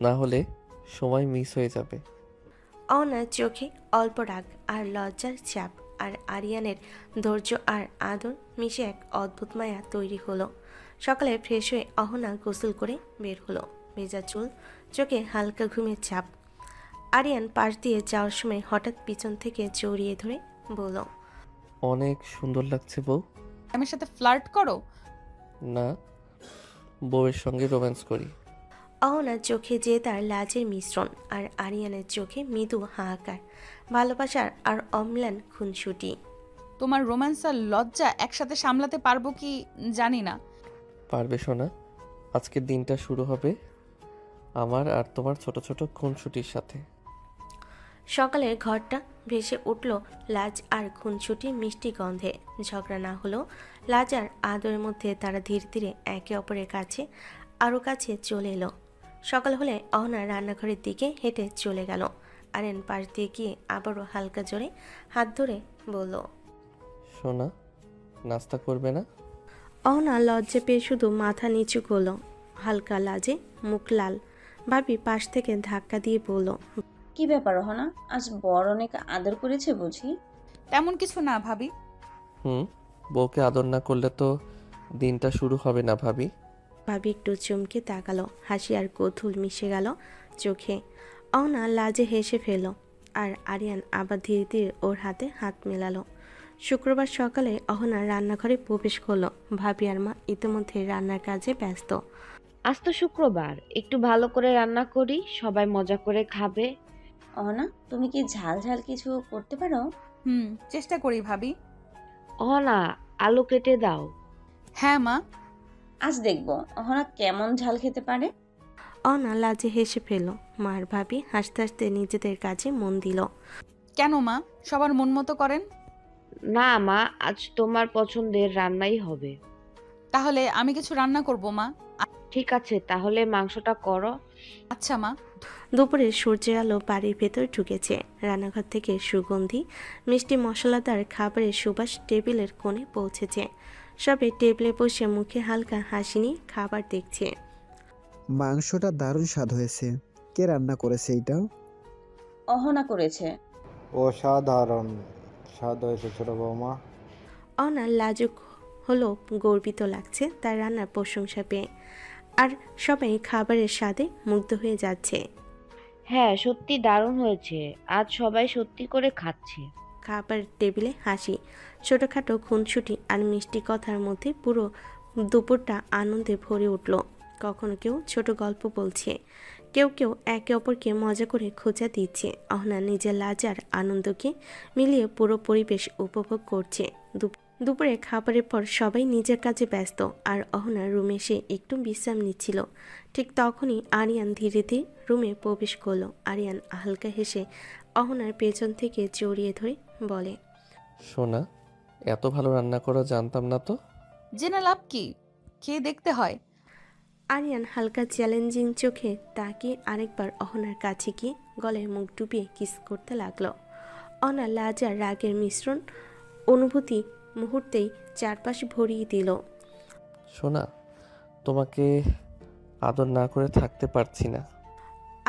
না হলে সময় মিস হয়ে যাবে। অহনার চোখে অল্প রাগ আর লজ্জার চাপ, আর আরিয়ানের ধৈর্য আর আদর মিশে এক অদ্ভুত মায়া তৈরি হলো। সকালে ফ্রেশ হয়ে অহনা গোসল করে বের হলো, ভেজা চুল, চোখে হালকা ঘুমের ছাপ। আরিয়ান পাশ দিয়ে যাওয়ার সময় হঠাৎ পিছন থেকে জড়িয়ে ধরে বলল, অনেক সুন্দর লাগছে বউ। ম্যাডামের সাথে ফ্লার্ট করো? না, বউয়ের সঙ্গে রোম্যান্স করি। অহনার চোখে যে তার লাজের মিশ্রণ, আর আরিয়ানের চোখে মৃদু হাহাকার, ভালোবাসার আর অম্লান খুনসুটি। তোমার রোম্যান্স আর লজ্জা একসাথে সামলাতে পারবো কি জানি না। পারবে সোনা, আজকের দিনটা শুরু হবে আমার আর তোমার ছোট ছোট খুনসুটির সাথে। সকালের ঘরটা ভেসে উঠল লাজ আর খুনসুটির মিষ্টি গন্ধে। ঝগড়া না হলেও লাজ আর আদরের মধ্যে তারা ধীরে ধীরে একে অপরের কাছে আরও কাছে চলে এলো। সকাল হলে অহনা রান্নাঘরের দিকে হেঁটে চলে গেল। আরিয়ান পাশ দিয়ে গিয়ে আবারও হালকা জোরে হাত ধরে বলল, সোনা, নাস্তা করবে না? অহনা লজ্জা পেয়ে শুধু মাথা নিচু করলো, হালকা লাজে মুখ লাল। ভাবি পাশ থেকে ধাক্কা দিয়ে বলল, কি ব্যাপার অহনা, আজ বড় অনেক আদর করেছে বুঝি? তেমন কিছু না ভাবি। বউকে আদর না করলে তো দিনটা শুরু হবে না ভাবি। ভাবি একটু চমকে তাকালো, হাসি আর কৌতূহল মিশে গেল চোখে। অহনা লাজে হেসে ফেল, আর আরিয়ান আবার ধীরে ধীরে ওর হাতে হাত মেলালো। শুক্রবার সকালে অহনা রান্নাঘরে প্রবেশ করলো। ভাবি আর মা ইতিমধ্যে রান্নার কাজে ব্যস্ত। আজ তো শুক্রবার, একটু ভালো করে রান্না করি, সবাই মজা করে খাবে। অহনা, তুমি কি ঝাল ঝাল কিছু করতে পারো? চেষ্টা করি ভাবি। অহনা, আলু কেটে দাও। হ্যাঁ মা। আজ দেখবো অহনা কেমন ঝাল খেতে পারে। অহনা লাজে হেসে ফেল। মার ভাবি হাসতে হাসতে নিজেদের কাজে মন দিল। কেন মা, সবার মন মতো করেন? না মা, আজ তোমার পছন্দের রান্নাই হবে। তাহলে আমি কিছু রান্না করব মা। ঠিক আছে, তাহলে মাংসটা করো। আচ্ছা মা। দুপুরে সূর্যের আলো বাড়ির ভেতর ঢুকেছে। রান্নাঘর থেকে সুগন্ধি মিষ্টি মশলাদার খাবারের সুবাস টেবিলের কোণে পৌঁছেছে। সবে টেবিলে বসে মুখে হালকা হাসি নিয়ে খাবার দেখছে। মাংসটা দারুণ স্বাদ হয়েছে। কে রান্না করেছে এইটা? অহনা করেছে। অসাধারণ স্বাদ হয়েছে ছোট বৌমা। অহনা লাজুক হলো গর্বিত লাগছে তার রান্নার প্রশংসা পেয়ে, আর সবাই খাবারের স্বাদে মুগ্ধ হয়ে যাচ্ছে। হ্যাঁ, সত্যি দারুণ হয়েছে। আজ সবাই সত্যি করে খাচ্ছে। খাবার টেবিলে হাসি, ছোটোখাটো খুনসুটি আর মিষ্টি কথার মধ্যে পুরো দুপুরটা আনন্দে ভরে উঠল। কখনো কেউ ছোট গল্প বলছে, কেউ কেউ একে অপরকে মজা করে খোঁচা দিচ্ছে। অহনা নিজের লাজ আর আনন্দকে মিলিয়ে পুরো পরিবেশ উপভোগ করছে। দুপুরে খাবারের পর সবাই নিজের কাজে ব্যস্ত, আর অহনা রুমে এসে একটু বিশ্রাম নিচ্ছিল। ঠিক তখনই আরিয়ান ধীরে ধীরে রুমে প্রবেশ করলো। আরিয়ান হালকা হেসে অহনার পেছন থেকে জড়িয়ে ধরে বলে, সোনা, এত ভালো রান্না করো জানতাম না তো। জেনে লাভ কি, খেয়ে দেখতে হয়। আরিয়ান হালকা চ্যালেঞ্জিং চোখে তাকিয়ে আরেকবার অহনার কাছে গিয়ে গলায় মুখ ডুবিয়ে কিস করতে লাগলো। অহনা লাজ আর রাগের মিশ্রণ অনুভূতি মুহূর্তেই চারপাশ ভরিয়ে দিল। সোনা, তোমাকে আদর না করে থাকতে পারছি না।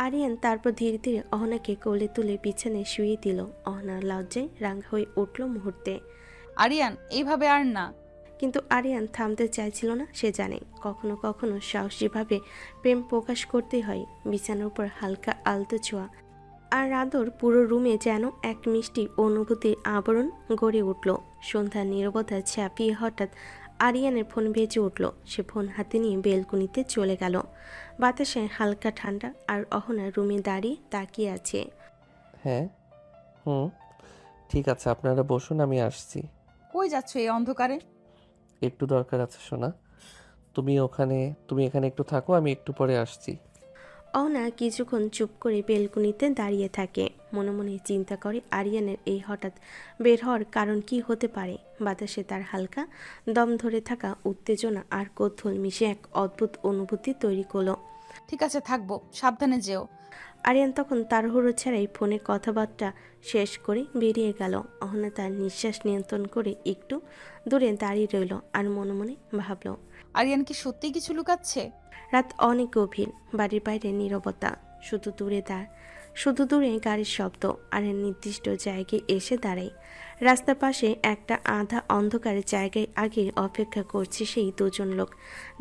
আরিয়ান তারপর ধীরে ধীরে অহনাকে কোলে তুলে বিছানায় শুয়ে দিল। অহনার লজ্জায় রাঙা হয়ে উঠল মুহূর্তে। আরিয়ান, এইভাবে আর না। কিন্তু আরিয়ান থামতে চাইছিল না। সে জানে কখনো কখনো সাহসীভাবে প্রেম প্রকাশ করতে হয়। বিছানার উপর হালকা আলতো ছোঁয়া আর আদর পুরো রুমে যেন এক মিষ্টি অনুভূতির আবরণ গড়ে উঠল। সন্ধ্যার নীরবতা ছাপিয়ে হঠাৎ আরিয়ানের ফোন বেজে উঠল। সে ফোন হাতে নিয়ে বেলকনিতে চলে গেল। বাতাসে হালকা ঠান্ডা, আর অহনা রুমে দাঁড়িয়ে তাকিয়ে আছে। হ্যাঁ, ঠিক আছে, আপনারা বসুন, আমি আসছি। কই যাচ্ছ এই অন্ধকারে? একটু দরকার আছে সোনা, তুমি এখানে একটু থাকো, আমি একটু পরে আসছি। অহনা কিছুক্ষণ চুপ করে বেলকনিতে দাঁড়িয়ে থাকে। মনে মনে চিন্তা করে আরিয়ানের এই হঠাৎ বের হওয়ার কারণ কি হতে পারে। বাতাসে তার হালকা দম ধরে থাকা উত্তেজনা আর কৌতূহল মিশে এক অদ্ভুত অনুভূতি তৈরি করলো। ঠিক আছে, থাকবো, সাবধানে যেও। আরিয়ান তখন তাড়াহুড়ো ছাড়াই ফোনে কথাবার্তা শেষ করে বেরিয়ে গেল। অহনা তার নিঃশ্বাস নিয়ন্ত্রণ করে একটু দূরে দাঁড়িয়ে রইল আর মনে মনে ভাবল, আরিয়ান কি সত্যিই কিছু লুকাচ্ছে? রাত অনেক গভীর, বাড়ির বাইরে নীরবতা, শুধু দূরে গাড়ির শব্দ। আর নির্দিষ্ট জায়গায় এসে দাঁড়ায়। রাস্তার পাশে একটা আধা অন্ধকারের জায়গায় আগে অপেক্ষা করছে সেই দুজন লোক,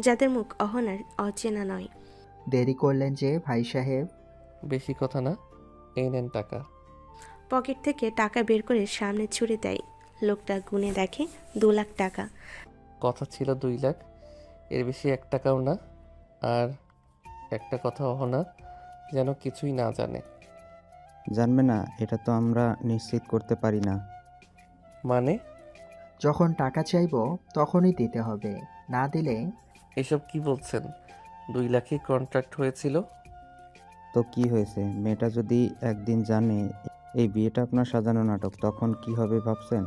যাদের মুখ অহনার অচেনা নয়। দেরি করলেন যে ভাই সাহেব? বেশি কথা না, এই নেন টাকা। পকেট থেকে টাকা বের করে সামনে ছুড়ে দেয়। লোকটা গুনে দেখে 2 লাখ টাকা। কথা ছিল 2 লাখ, এর বেশি 1 টাকাও না। আর একটা কথা, অহনা যেন কিছুই না জানে। জানবে না, এটা তো আমরা নিশ্চিত করতে পারি না। মানে? যখন টাকা চাইবো তখনই দিতে হবে, না দিলে। এসব কি বলছেন? 2 লাখই কন্ট্রাক্ট হয়েছিল। তো কি হয়েছে? মেয়েটা যদি একদিন জানে এই বিয়েটা আপনার সাজানো নাটক, তখন কি হবে ভাবছেন?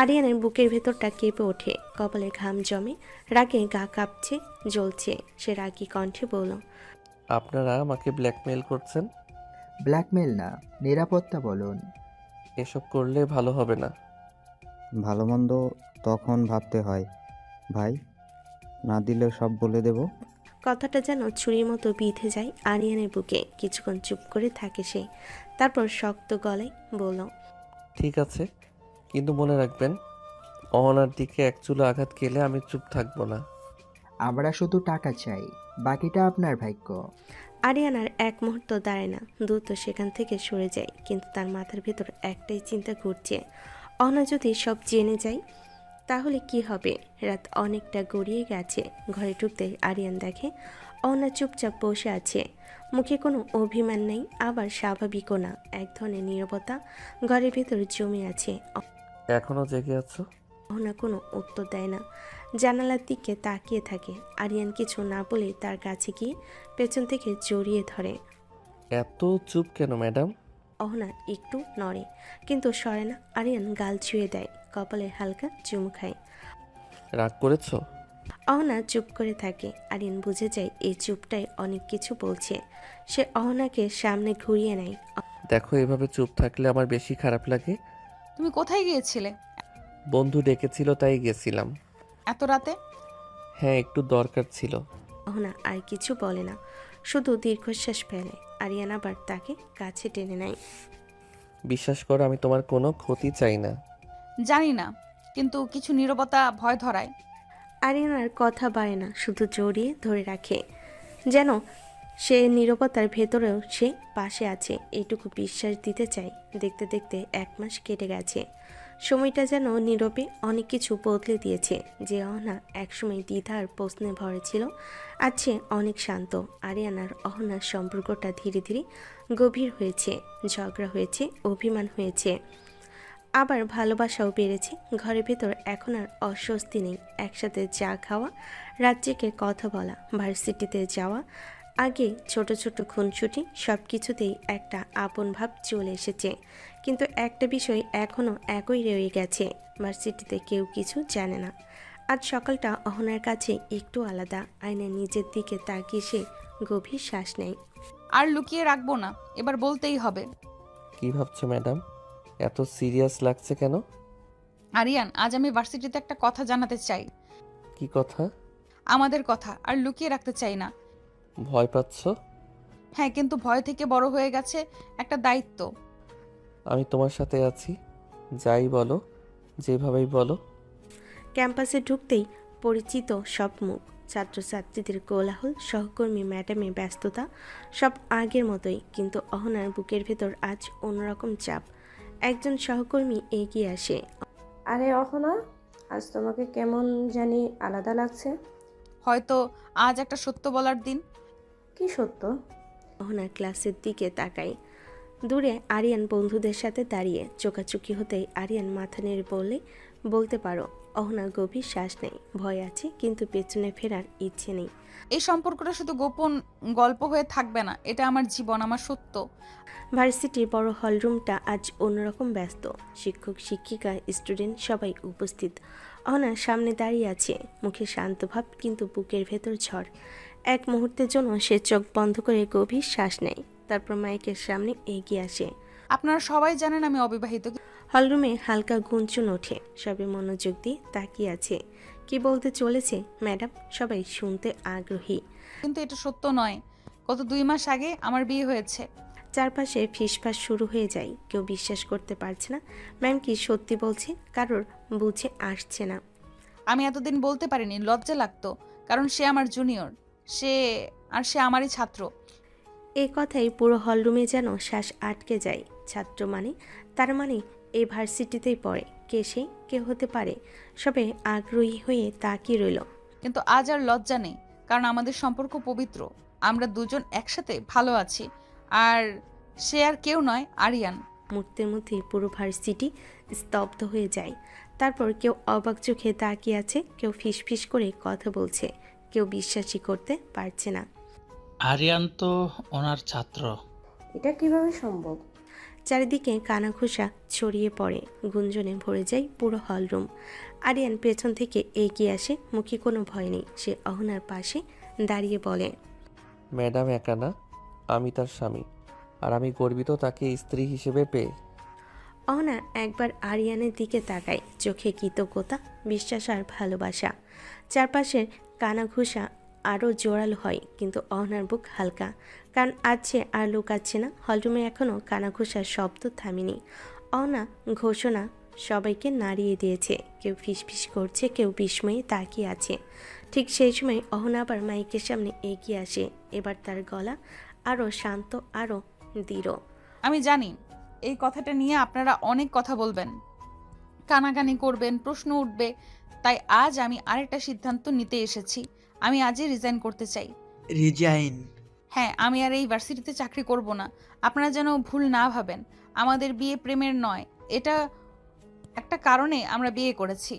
আরিয়ানের বুকের ভেতরটা কেঁপে ওঠে, কপালে ঘাম জমে, রাগে গা কাঁপছে, জ্বলছে। সে রাগী কণ্ঠে বলল, আপনারা আমাকে ব্ল্যাকমেল করছেন? ব্ল্যাকমেল না, নিরাপত্তা বলুন। এসব করলে ভালো হবে না। ভালো মন্দ তখন ভাবতে হয় ভাই, না দিলে সব বলে দেব। কথাটা যেন ছুরির মতো বিঁধে যায় আরিয়ানের বুকে। কিছুক্ষণ চুপ করে থাকে সে, তারপর শক্ত গলায় বলল, ঠিক আছে, কিন্তু মনে রাখবেন, অহনার দিকে এক চুলো আঘাত খেলে আমি চুপ থাকবো না। আমরা শুধু টাকা চাই, বাকিটা আপনার ভাগ্য। আরিয়ান আর এক মুহূর্ত দাঁড়ায় না, দ্রুত সেখান থেকে সরে যায়। কিন্তু তার মাথার ভেতর একটাই চিন্তা ঘুরছে, অহনা যদি সব জেনে যায় তাহলে কি হবে। রাত অনেকটা গড়িয়ে গেছে। ঘরে ঢুকতে আরিয়ান দেখে অহনা চুপচাপ বসে আছে। মুখে কোনো অভিমান নেই, আবার স্বাভাবিকও না। এক ধরনের নীরবতা ঘরের ভেতর জমে আছে। এখনো জেগে আছো? অহনা কোনো উত্তর দেয় না, জানালার দিকে তাকিয়ে থাকে। আরিয়ান কিছু না বলে তার কাছে গিয়ে পেছন থেকে জড়িয়ে ধরে। এত চুপ কেন ম্যাডাম? অহনা একটু নড়ে, কিন্তু সরে না। আরিয়ান গাল ছুঁয়ে দেয়, কপালে হালকা চুমু খায়। রাগ করেছো? অহনা চুপ করে থাকে। আরিয়ান বুঝে যায় এই চুপটাই অনেক কিছু বলছে। সে অহনাকে সামনে ঘুরিয়ে নেয়। দেখো, এভাবে চুপ থাকলে আমার বেশি খারাপ লাগে। তুমি কোথায় গিয়েছিলে? বন্ধু ডেকেছিল তাই গেছিলাম। এত রাতে? হ্যাঁ, একটু দরকার ছিল। অহনা আর কিছু বলে না, শুধু দীর্ঘশ্বাস ফেলে। আরিয়ান আবার তাকে কাছে টেনে নেয়। বিশ্বাস করো, আমি তোমার কোনো ক্ষতি চাই না। জানি না, কিন্তু কিছু নীরবতা ভয় ধরায়। আরিয়ান আর কথা বাড়ে না, শুধু জড়িয়ে ধরে রাখে, যেন সে নীরবতার ভেতরেও সে পাশে আছে এইটুকু বিশ্বাস দিতে চাই। দেখতে দেখতে 1 মাস কেটে গেছে। সময়টা যেন নীরবে অনেক কিছু বদলে দিয়েছে। যে অহনা একসময় দ্বিধা আর প্রশ্নে ভরে ছিল, আজ সে অনেক শান্ত। আরিয়ান আর অহনার সম্পর্কটা ধীরে ধীরে গভীর হয়েছে। ঝগড়া হয়েছে, অভিমান হয়েছে, আবার ভালোবাসাও বেড়েছে। ঘরের ভেতর এখন আর অস্বস্তি নেই। একসাথে চা খাওয়া, রাত জেগে কথা বলা, ভার্সিটিতে যাওয়া, আগে ছোট ছোট খুনসুটি, সব কিছুতেই একটা আপন ভাব চলে এসেছে। কিন্তু একটা বিষয় এখনও একই রয়ে গেছে, ভার্সিটিতে কেউ কিছু জানে না। আজ সকালটা অহনার কাছে একটু আলাদা। আয়নায় নিজের দিকে তাকিয়ে সে গভীর শ্বাস নেয়। আর লুকিয়ে রাখবো না, এবার বলতেই হবে। কি ভাবছো ম্যাডাম? এত সিরিয়াস লাগছে কেন? আরিয়ান, আজ আমি ভার্সিটিতে একটা কথা জানাতে চাই। কি কথা? আমাদের কথা, আর লুকিয়ে রাখতে চাই না। ভয় পাচ্ছ? হ্যাঁ, কিন্তু ভয় থেকে বড় হয়ে গেছে একটা দায়িত্ব। আমি তোমার সাথে আছি, যাই বলো, যেভাবেই বলো। ক্যাম্পাসে ঢুকতেই পরিচিত সব মুখ, ছাত্রছাত্রীদের কোলাহল, সহকর্মী ম্যাডামের ব্যস্ততা, সব আগের মতোই। কিন্তু অহনার বুকের ভেতর আজ অন্যরকম চাপ। একজন সহকর্মী এগিয়ে আসে। আরে অহনা, আজ তোমাকে কেমন জানি আলাদা লাগছে। হয়তো আজ একটা সত্য বলার দিন। কি সত্য? অহনার ক্লাসের দিকে তাকাই। দূরে আরিয়ান বন্ধুদের সাথে দাঁড়িয়ে। চোকাচুকি হতেই আরিয়ান মাথা নেড়ে বলে, বলতে পারো। অহনা গভীর শ্বাস নেয়। ভয় আছে, কিন্তু পেছনে ফেরার ইচ্ছে নেই। এই সম্পর্কটা শুধু গোপন গল্প হয়ে থাকবে না, এটা আমার জীবন, আমার সত্য। ভার্সিটির বড় হলরুমটা আজ অন্যরকম ব্যস্ত। শিক্ষক, শিক্ষিকা, স্টুডেন্ট সবাই উপস্থিত। অহনা সামনে দাঁড়িয়ে আছে, মুখে শান্ত ভাব, কিন্তু বুকের ভেতর ঝড়। এক মুহূর্তের জন্য সে চোখ বন্ধ করে গভীর শ্বাস নেয়। তারপর মাইকের সামনে এগিয়ে আসে। আপনারা সবাই জানেন আমি অবিবাহিত। হলরুমে হালকা গুঞ্জন ওঠে। সবে মনোযোগ দিয়ে তাকিয়ে আছে। কি বলতে চলেছে ম্যাডাম? সবাই শুনতে আগ্রহী। কিন্তু এটা সত্য নয়। গত 2 মাস আগে আমার বিয়ে হয়েছে। চারপাশে ফিসফাস শুরু হয়ে যায়। কেউ বিশ্বাস করতে পারছে না। ম্যাম কি সত্যি বলছে? কারোর বুঝে আসছে না। আমি এতদিন বলতে পারিনি, লজ্জা লাগতো, কারণ সে আমার জুনিয়র, সে আমারই ছাত্র। এই কথাই পুরো হলরুমে যেন শ্বাস আটকে যায়। ছাত্র মানে, তার মানে এই ভার্সিটিতেই পড়ে। কে সে? কে হতে পারে? সবে আগ্রহী হয়ে তাকিয়ে রইল। কিন্তু আজ আর লজ্জা নেই, কারণ আমাদের সম্পর্ক পবিত্র। আমরা দুজন একসাথে ভালো আছি। আর সে আর কেউ নয়, আরিয়ান। মুহূর্তের মধ্যেই পুরো ভার্সিটি স্তব্ধ হয়ে যায়। তারপর কেউ অবাক চোখে তাকিয়ে আছে, কেউ ফিসফিস করে কথা বলছে, কেউ বিশ্বাসই করতে পারছে না। আরিয়ান তো ওনার ছাত্র। এটা কিভাবে সম্ভব? চারিদিকে কানাঘুষা ছড়িয়ে পড়ে। গুঞ্জনে ভরে যায় পুরো হলরুম। আরিয়ান পেছন থেকে এগিয়ে আসে। মুখে কোনো ভয় নেই। সে অহনার পাশে দাঁড়িয়ে বলে, ম্যাডাম একা না, আমি তার স্বামী, আর আমি গর্বিত তাকে স্ত্রী হিসেবে পেয়ে। অহনা একবার আরিয়ানের দিকে তাকায়, চোখে কৃতজ্ঞতা, বিশ্বাস আর ভালোবাসা। চারপাশের কানাঘুষা আরও জোরালো হয়, কিন্তু অহনার বুক হালকা, কারণ আজ সে আর লুকাচ্ছে না। হলরুমে এখনও কানাঘুষার শব্দ থামেনি। অহনা ঘোষণা সবাইকে নাড়িয়ে দিয়েছে। কেউ ফিসফিস করছে, কেউ বিস্ময়ে তাকিয়ে আছে। ঠিক সেই সময় অহনা আবার মাইকের সামনে এগিয়ে আসে। এবার তার গলা আরও শান্ত, আরও দৃঢ়। আমি জানি এই কথাটা নিয়ে আপনারা অনেক কথা বলবেন, কানাকানি করবেন, প্রশ্ন উঠবে, তাই আজ আমি আরেকটা সিদ্ধান্ত নিতে এসেছি। আমি আজই রিজাইন করতে চাই। রিজাইন? হ্যাঁ, আমি আর এই ভার্সিটিতে চাকরি করব না। আপনারা যেন ভুল না ভাবেন, আমাদের বিয়ে প্রেমের নয়, এটা একটা কারণে আমরা বিয়ে করেছি।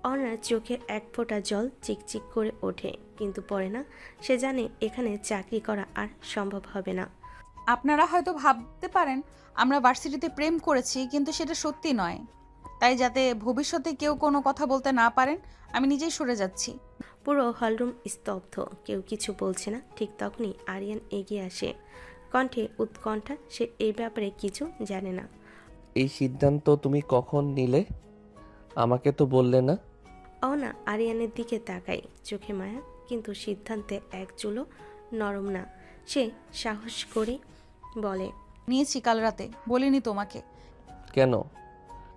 অনার চোখে এক ফোঁটা জল চিকচিক করে ওঠে, কিন্তু পড়ে না। সে জানে এখানে চাকরি করা আর সম্ভব হবে না। আপনারা হয়তো ভাবতে পারেন আমরা ভার্সিটিতে প্রেম করেছি, কিন্তু সেটা সত্যি নয়। তাই যাতে ভবিষ্যতে কেউ কোনো কথা বলতে না পারেন, আমি নিজেই সরে যাচ্ছি। পুরো হলরুম স্তব্ধ, কেউ কিছু বলছে না। ঠিক তখনই আরিয়ান এগিয়ে আসে, কণ্ঠে উৎকণ্ঠা। সে এই ব্যাপারে কিছু জানে না। এই সিদ্ধান্ত তুমি কখন নিলে? আমাকে তো বললে না। অহনা আরিয়ানের দিকে তাকায়, চোখে মায়া, কিন্তু সিদ্ধান্তে এক চুলো নরম না। সে সাহস করে বলে, নিয়েছি কাল রাতে, বলিনি তোমাকে। কেন?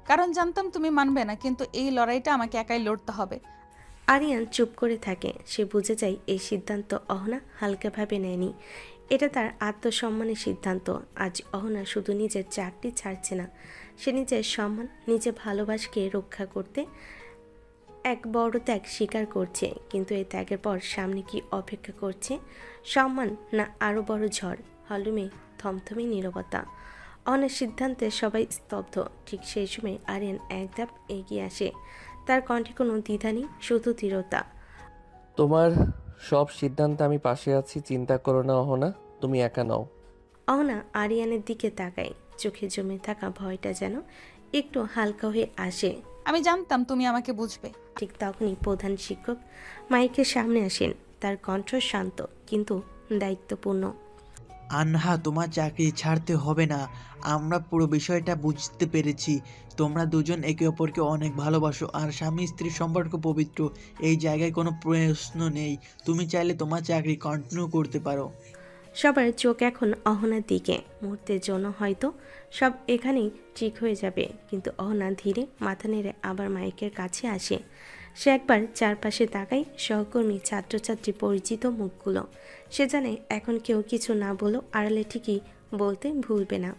কারণ জানতাম তুমি মানবে না, কিন্তু এই লড়াইটা আমাকে একাই লড়তে হবে। আরিয়ান চুপ করে থাকে। সে বুঝে যায় এই সিদ্ধান্ত অহনা হালকাভাবে নেয়নি। এটা তার আত্মসম্মানের সিদ্ধান্ত। আজ অহনা শুধু নিজের চাকরি ছাড়ছে না, সে নিজের সম্মান, নিজের ভালোবাসাকে রক্ষা করতে এক বড় ত্যাগ স্বীকার করছে। কিন্তু এই ত্যাগের পর সামনে কি অপেক্ষা করছে? সম্মান না আরও বড় ঝড়? হলরুমে থমথমে নীরবতা। অনেক সিদ্ধান্তে সবাই স্তব্ধ। ঠিক সেই সময় আরিয়ান এক ধাপ এগিয়ে আসে। তার কণ্ঠে কোনো দ্বিধা নেই, শুধু দৃঢ়তা। তোমার সব সিদ্ধান্তে আমি পাশে আছি, চিন্তা করো না অহনা, তুমি একা নও। অহনা আরিয়ানের দিকে তাকায়। চোখে জমে থাকা ভয়টা যেন একটু হালকা হয়ে আসে। আমি জানতাম তুমি আমাকে বুঝবে। ঠিক তখনই প্রধান শিক্ষক মাইকের সামনে আসেন। তার কণ্ঠ শান্ত কিন্তু দায়িত্বপূর্ণ। আনহা, তোমার চাকরি ছাড়তে হবে না। আমরা পুরো বিষয়টা বুঝতে পেরেছি। তোমরা দুজন একে অপরকে অনেক ভালোবাসো আর স্বামী স্ত্রীর সম্পর্ক পবিত্র। এই জায়গায় কোনো প্রশ্ন নেই। তুমি চাইলে তোমার চাকরি কন্টিনিউ করতে পারো। সবার চোখ এখন অহনার দিকে। মুহূর্তের জন্য হয়তো সব এখানেই ঠিক হয়ে যাবে, কিন্তু অহনা ধীরে মাথা নেড়ে আবার মাইকের কাছে আসে। সে একবার চারপাশে তাকায়, সহকর্মী, ছাত্রছাত্রী, পরিচিত মুখগুলো। সে জানে এখন কেউ কিছু না বলেও আড়ালে ঠিকই বলতে ভুলবে না।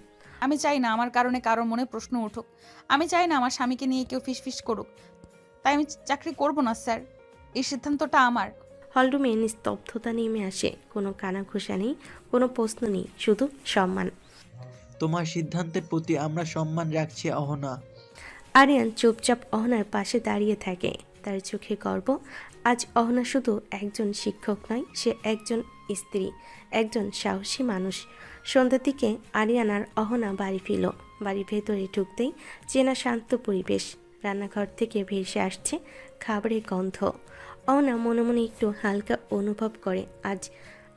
আমি চাই না আমার কারণে কারোর মনে প্রশ্ন উঠুক। আমি চাই না আমার স্বামীকে নিয়ে কেউ ফিসফিস করুক। তাই আমি চাকরি করব না স্যার, এই সিদ্ধান্তটা আমার। হলরুমে নিস্তব্ধতা নেমে আসে। কোনো কানাঘুষা নেই, কোনো প্রশ্ন নেই, শুধু সম্মান। তোমার সিদ্ধান্তের প্রতি আমরা সম্মান রাখছি অহনা। আরিয়ান চুপচাপ অহনার পাশে দাঁড়িয়ে থাকে। তার চোখে গর্ব। আজ অহনা শুধু একজন শিক্ষক নয়, সে একজন স্ত্রী, একজন সাহসী মানুষ। সন্ধ্যার দিকে আরিয়ান আর অহনা বাড়ি ফিরল। বাড়ির ভেতরে ঢুকতেই চেনা শান্ত পরিবেশ। রান্নাঘর থেকে ভেসে আসছে খাবারের গন্ধ। অহনা মনে মনে একটু হালকা অনুভব করে আজ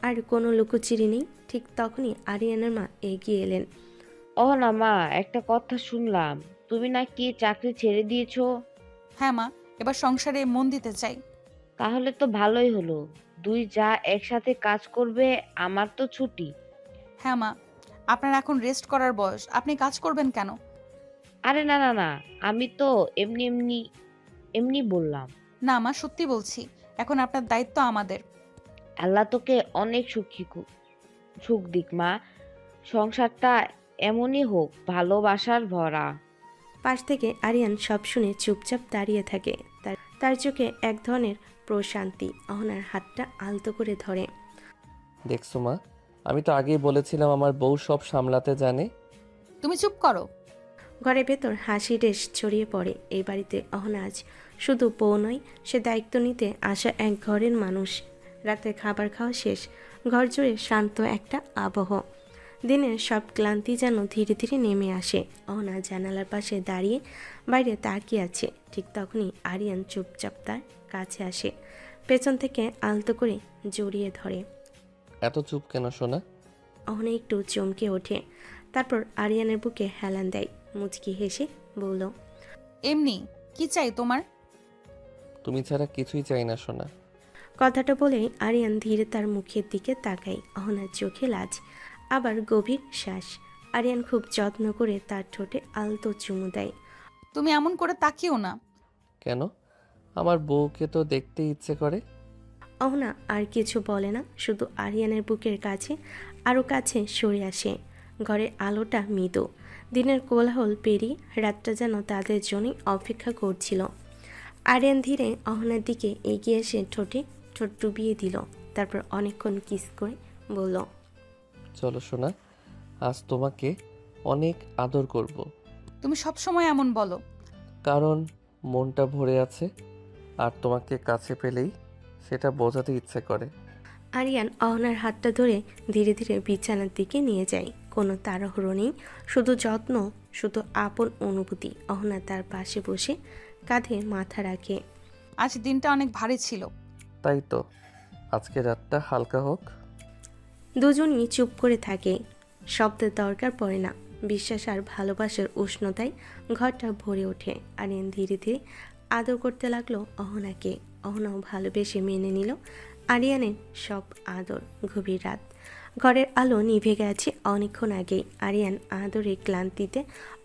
আর কোনো লুকোচুরি নেই। ঠিক তখনই আরিয়ানের মা এগিয়ে এলেন। অহনা মা, একটা কথা শুনলাম, তুমি নাকি চাকরি ছেড়ে দিয়েছো? হ্যাঁ মা, এবার সংসারে মন দিতে চাই। তাহলে তো ভালোই হলো, দুই যা একসাথে কাজ করবে। আমার তো ছুটি। হ্যাঁ মা, আপনার এখন রেস্ট করার বয়স, আপনি কাজ করবেন কেন? আরে না না না, আমি তো এমনি এমনি এমনি বললাম। না মা, সত্যি বলছি, এখন আপনার দায়িত্ব আমাদের। আল্লাহ তোকে অনেক সুখ দিক মা। সংসারটা এমনই হোক, ভালোবাসার ভরা। পাশ থেকে আরিয়ান সব শুনে চুপচাপ দাঁড়িয়ে থাকে। তার চোখে এক ধরনের প্রশান্তি। অহনার হাতটা আলতো করে ধরে। দেখছো মা, আমি তো আগেই বলেছিলাম আমার বউ সব সামলাতে জানে। তুমি চুপ করো। ঘরের ভেতর হাসি রেশ ছড়িয়ে পড়ে। এই বাড়িতে অহনা আজ শুধু বউ নয়, সে দায়িত্ব নিতে আসা এক ঘরের মানুষ। রাতে খাবার খাওয়া শেষ। ঘর জুড়ে শান্ত একটা আবহ। দিনের সব ক্লান্তি যেন ধীরে ধীরে নেমে আসে। অহনা জানালার পাশে দাঁড়িয়ে বাইরে তাকিয়ে আছে। ঠিক তখনই আরিয়ান চুপচাপ তার কাছে আসে। পেছন থেকে আলতো করে জড়িয়ে ধরে। এত চুপ কেন সোনা? অহনা একটু চমকে ওঠে। তারপর আরিয়ানের বুকে হেলান দেয়। মুচকি হেসে বলল, এমনি কি চাই তোমার? তুমি ছাড়া কিছুই চাই না সোনা। কথাটা বলেই আরিয়ান ধীরে তার মুখের দিকে তাকায়। অহনার চোখে লাজ, আবার গভীর শ্বাস। আরিয়ান খুব যত্ন করে তার ঠোঁটে আলতো চুমু দেয়। তুমি এমন করে তাকিও না। কেন? আমার বউকে তো দেখতে ইচ্ছে করে। অহনা আর কিছু বলে না, শুধু আরিয়ানের বুকের কাছে আরও কাছে সরে আসে। ঘরের আলোটা মৃদু। দিনের কোলাহল পেরিয়ে রাতটা যেন তাদের জন্যই অপেক্ষা করছিল। আরিয়ান ধীরে অহনার দিকে এগিয়ে এসে ঠোঁটে ঠোঁট ডুবিয়ে দিল। তারপর অনেকক্ষণ কিস করে বলল, চলো সোনা, আজ তোমাকে অনেক আদর করব। তুমি সব সময় এমন বলো। কারণ মনটা ভরে আছে, আর তোমাকে কাছে পেলেই সেটা বোঝাতে ইচ্ছে করে। আরিয়ান অহনার হাতটা ধরে ধীরে ধীরে বিছানার দিকে নিয়ে যায়। কোনো তাড়াহুড়ো নেই, শুধু যত্ন, শুধু আপন অনুভূতি। অহনা তার পাশে বসে কাঁধে মাথা রাখে। আজ দিনটা অনেক ভারী ছিল। তাই তো, আজকে রাতটা হালকা হোক। দুজনই চুপ করে থাকে। শব্দের দরকার পড়ে না। বিশ্বাস আর ভালোবাসার উষ্ণতায় ঘরটা ভরে ওঠে। আরিয়ান ধীরে ধীরে আদর করতে লাগলো অহনাকে। অহনাও ভালোবেসে মেনে নিল আরিয়ানের সব আদর। গভীর রাত, ঘরের আলো নিভে গেছে অনেকক্ষণ আগেই। আরিয়ান আদরে ক্লান্তিতে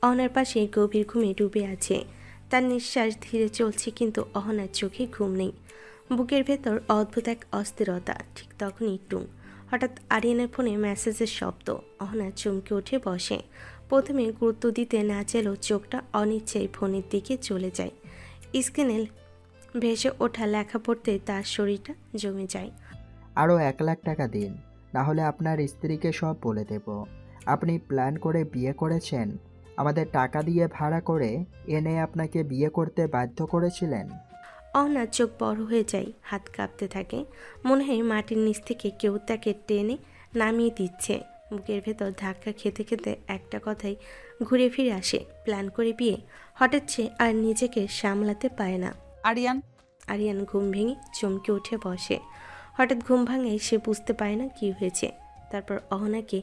অহনার পাশে গভীর ঘুমে ডুবে আছে। তার নিঃশ্বাস ধীরে চলছে, কিন্তু অহনার চোখে ঘুম নেই। বুকের ভেতর অদ্ভুত এক অস্থিরতা। ঠিক তখনই টুং। হঠাৎ আরিয়ানের ফোনে মেসেজের শব্দ। অহনা চমকে উঠে বসে। প্রথমে গুরুত্ব দিতে না চাইলেও চোখটা অনিচ্ছায় ফোনের দিকে চলে যায়। স্ক্রিনে ভেসে ওঠা লেখা পড়তে তার শরীরটা জমে যায়। আরও 1 লাখ টাকা দিন, না হলে আপনার স্ত্রীকে সব বলে দেব। আপনি প্ল্যান করে বিয়ে করেছেন, আমাদের টাকা দিয়ে ভাড়া করে এনে আপনাকে বিয়ে করতে বাধ্য করেছিলেন। অহনার চোখ বড় হয়ে যায়, হাত কাঁপতে থাকে। মনে হয় মাটির নিচ থেকে কেউ তাকে টেনে নামিয়ে দিচ্ছে। বুকের ভেতর ধাক্কা খেতে খেতে একটা কথাই ঘুরে ফিরে আসে, প্ল্যান করে বিয়ে। হঠাৎ সে আর নিজেকে সামলাতে পারে না। আরিয়ান, আরিয়ান ঘুম ভেঙে চমকে উঠে বসে। হঠাৎ ঘুম ভাঙায় সে বুঝতে পারে না কি হয়েছে। তারপর অহনাকে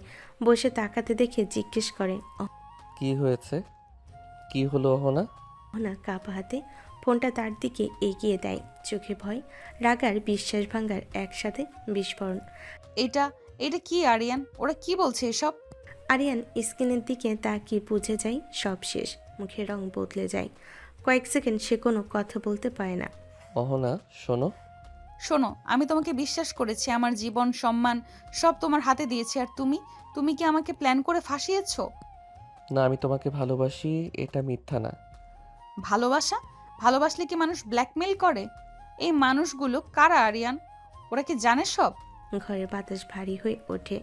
বসে তাকাতে দেখে জিজ্ঞেস করে। কি হয়েছে? কি হলো অহনা? অহনা কাপা হাতে ফোনটা তার দিকে এগিয়ে দেয়। চোখে ভয়, রাগ আর বিশ্বাস ভাঙার একসাথে বিস্ফোরণ। এটা এটা কি আরিয়ান? ওরা কি বলছে এসব? আরিয়ান স্ক্রিনের দিকে তাকিয়ে বুঝে যায় সব শেষ। মুখের রং বদলে যায়। কয়েক সেকেন্ড সে কোনো কথা বলতে পারে না। অহনা শোনো। শোনো, আমি তোমাকে বিশ্বাস করেছি, আমার জীবন সম্মান সব তোমার হাতে দিয়েছি, আর তুমি কি আমাকে প্ল্যান করে ফাঁসিয়েছো? না, আমি তোমাকে ভালোবাসি, এটা মিথ্যা না। ভালোবাসলে কি মানুষ ব্ল্যাকমেল করে? এই মানুষগুলো কারা আরিয়ান? ওরা কি জানে সব? ঘরের বাতাস ভারী হয়ে ওঠে।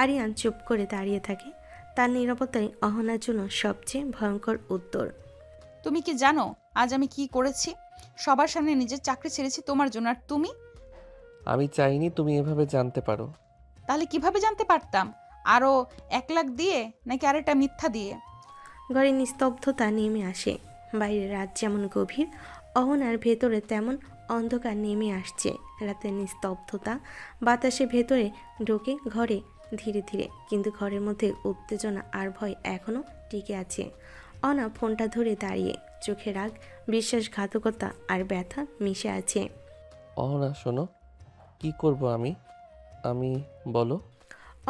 আরিয়ান চুপ করে দাঁড়িয়ে থাকে। তার নীরবতাই অহনার জন্য সবচেয়ে ভয়ঙ্কর উত্তর। তুমি কি জানো আজ আমি কি করেছি? সবার সামনে নিজের চাকরি ছেড়েছি তোমার জন্য, আর তুমি? আমি চাইনি তুমি এভাবে জানতে পারো। তাহলে কিভাবে জানতে পারতাম? আরো 1 লাখ দিয়ে নাকি আরেকটা মিথ্যা দিয়ে? ঘরে নিস্তব্ধতা নেমে আসে। বাইরে রাত যেমন গভীর, অহনার ভেতরে তেমন অন্ধকার নেমে আসছে। রাতের নিস্তব্ধতা বাতাসে ভেতরে ঢোকে ঘরে ধীরে ধীরে, কিন্তু ঘরের মধ্যে উত্তেজনা আর ভয় এখনও টিকে আছে। অহনা ফোনটা ধরে দাঁড়িয়ে, চোখে রাগ, বিশ্বাসঘাতকতা আর ব্যথা মিশে আছে। অহনা শোনো, কি করব আমি বলো।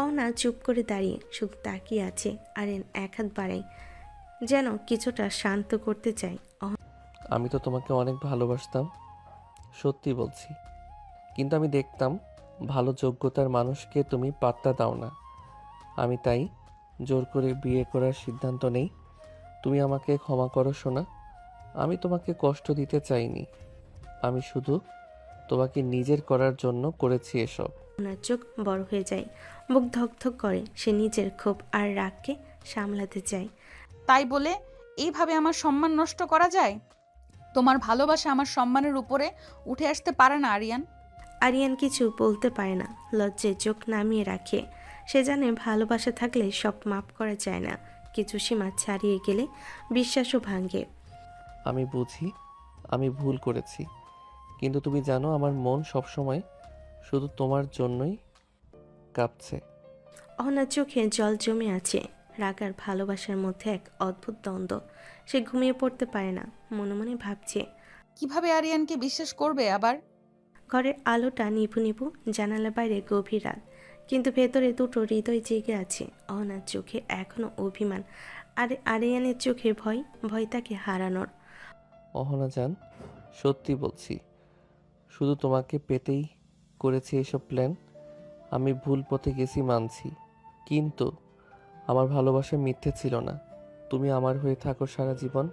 অহনা চুপ করে দাঁড়িয়ে শুধু তাকিয়ে আছে। আরিয়ান এক হাত বাড়ায়, যেন কিছুটা শান্ত করতে চায়। আমি তো তোমাকে অনেক ভালোবাসতাম, সত্যি বলছি। কিন্তু আমি দেখতাম ভালো যোগ্যতার মানুষকে তুমি পাত্তা দাও না। আমি তাই জোর করে বিয়ে করার সিদ্ধান্ত নেই। তুমি আমাকে ক্ষমা করো সোনা, আমি তোমাকে কষ্ট দিতে চাইনি। আমি শুধু তোমাকে নিজের করার জন্য করেছি এসব। ওনার চোখ বড় হয়ে যায়, বুক ধকধক করে। সে নিজের ক্ষোভ আর রাগকে সামলাতে চায়। তাই বলে এইভাবে আমার সম্মান নষ্ট করা যায়? তোমার ভালোবাসা আমার সম্মানের উপরে উঠে আসতে পারে না আরিয়ান। আরিয়ান কিছু বলতে পারে না, লজ্জায় চোখ নামিয়ে রাখে। সে জানে ভালোবাসা থাকলে সব মাপ করা যায় না, কিছু সীমা ছাড়িয়ে গেলে বিশ্বাসও ভাঙে। আমি বুঝি আমি ভুল করেছি, কিন্তু তুমি জানো আমার মন সবসময় শুধু তোমার জন্যই কাঁপছে। অহনার চোখে জল জমে আছে। রাগ আর ভালোবাসার মধ্যে এক অদ্ভুত দ্বন্দ্ব। সে ঘুমিয়ে পড়তে পারে না, মনে মনে ভাবছে কিভাবে আরিয়ানকে বিশ্বাস করবে আবার? ঘরের আলোটা নিভু নিভু, জানালা বাইরে গভীর রাত, কিন্তু ভেতরে দুটো হৃদয় জেগে আছে। অহনার চোখে এখনো অভিমান, আর আরিয়ানের চোখে ভয়, ভয় তাকে হারানোর। অহনা জান, সত্যি বলছি, শুধু তোমাকে পেতেই করেছি এসব প্ল্যান। আমি ভুল পথে গেছি মানছি, কিন্তু আমার ভালোবাসা মিথ্যে ছিল না। তুমি আমার হয়ে থাকো সারা জীবন,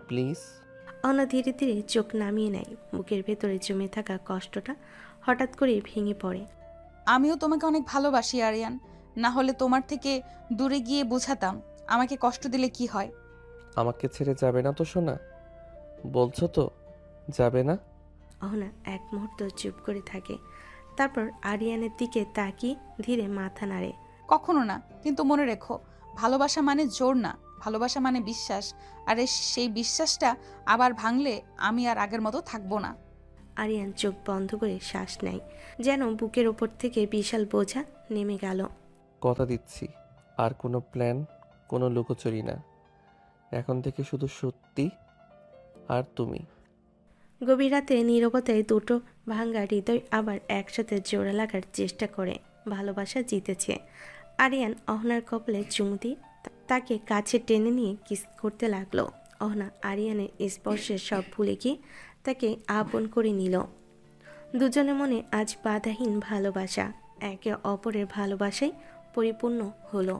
প্লিজ। অহনা ধীরে ধীরে চোখ নামিয়ে নেয়। বুকের ভেতরে জমে থাকা কষ্টটা হঠাৎ করে ভেঙে পড়ে। আমিও তোমাকে অনেক ভালোবাসি আরিয়ান, না হলে তোমার থেকে দূরে গিয়ে বোঝাতাম আমাকে কষ্ট দিলে কি হয়। আমাকে ছেড়ে যাবে না তো সোনা? বলছো তো যাবে না? অহনা এক মুহূর্ত চুপ করে থাকে, তারপর আরিয়ানের দিকে তাকিয়ে ধীরে মাথা নাড়ে। কখনো না, কিন্তু মনে রেখো, ভালোবাসা মানে জোর না, ভালোবাসা মানে বিশ্বাস। আর সেই বিশ্বাসটা আবার ভাঙলে আমি আর আগের মতো থাকবো না। আরিয়ান চোখ বন্ধ করে শ্বাস নেয়, যেন বুকের ওপর থেকে বিশাল বোঝা নেমে গেল। কথা দিচ্ছি, আর কোনো প্ল্যান, কোনো লুকোচুরি না। এখন থেকে শুধু সত্যি আর তুমি। গভীর রাতে নীরবতায় দুটো ভাঙ্গা হৃদয় আবার একসাথে জোড়া লাগার চেষ্টা করে। ভালোবাসা জিতেছে। আরিয়ান অহনার কপালে চুমু দিয়ে তাকে কাছে টেনে নিয়ে কিস করতে লাগলো। অহনা আরিয়ানের স্পর্শে সব ভুলে গিয়ে তাকে আপন করে নিল। দুজনের মনে আজ বাধাহীন ভালোবাসা, একে অপরের ভালোবাসায় পরিপূর্ণ হলো।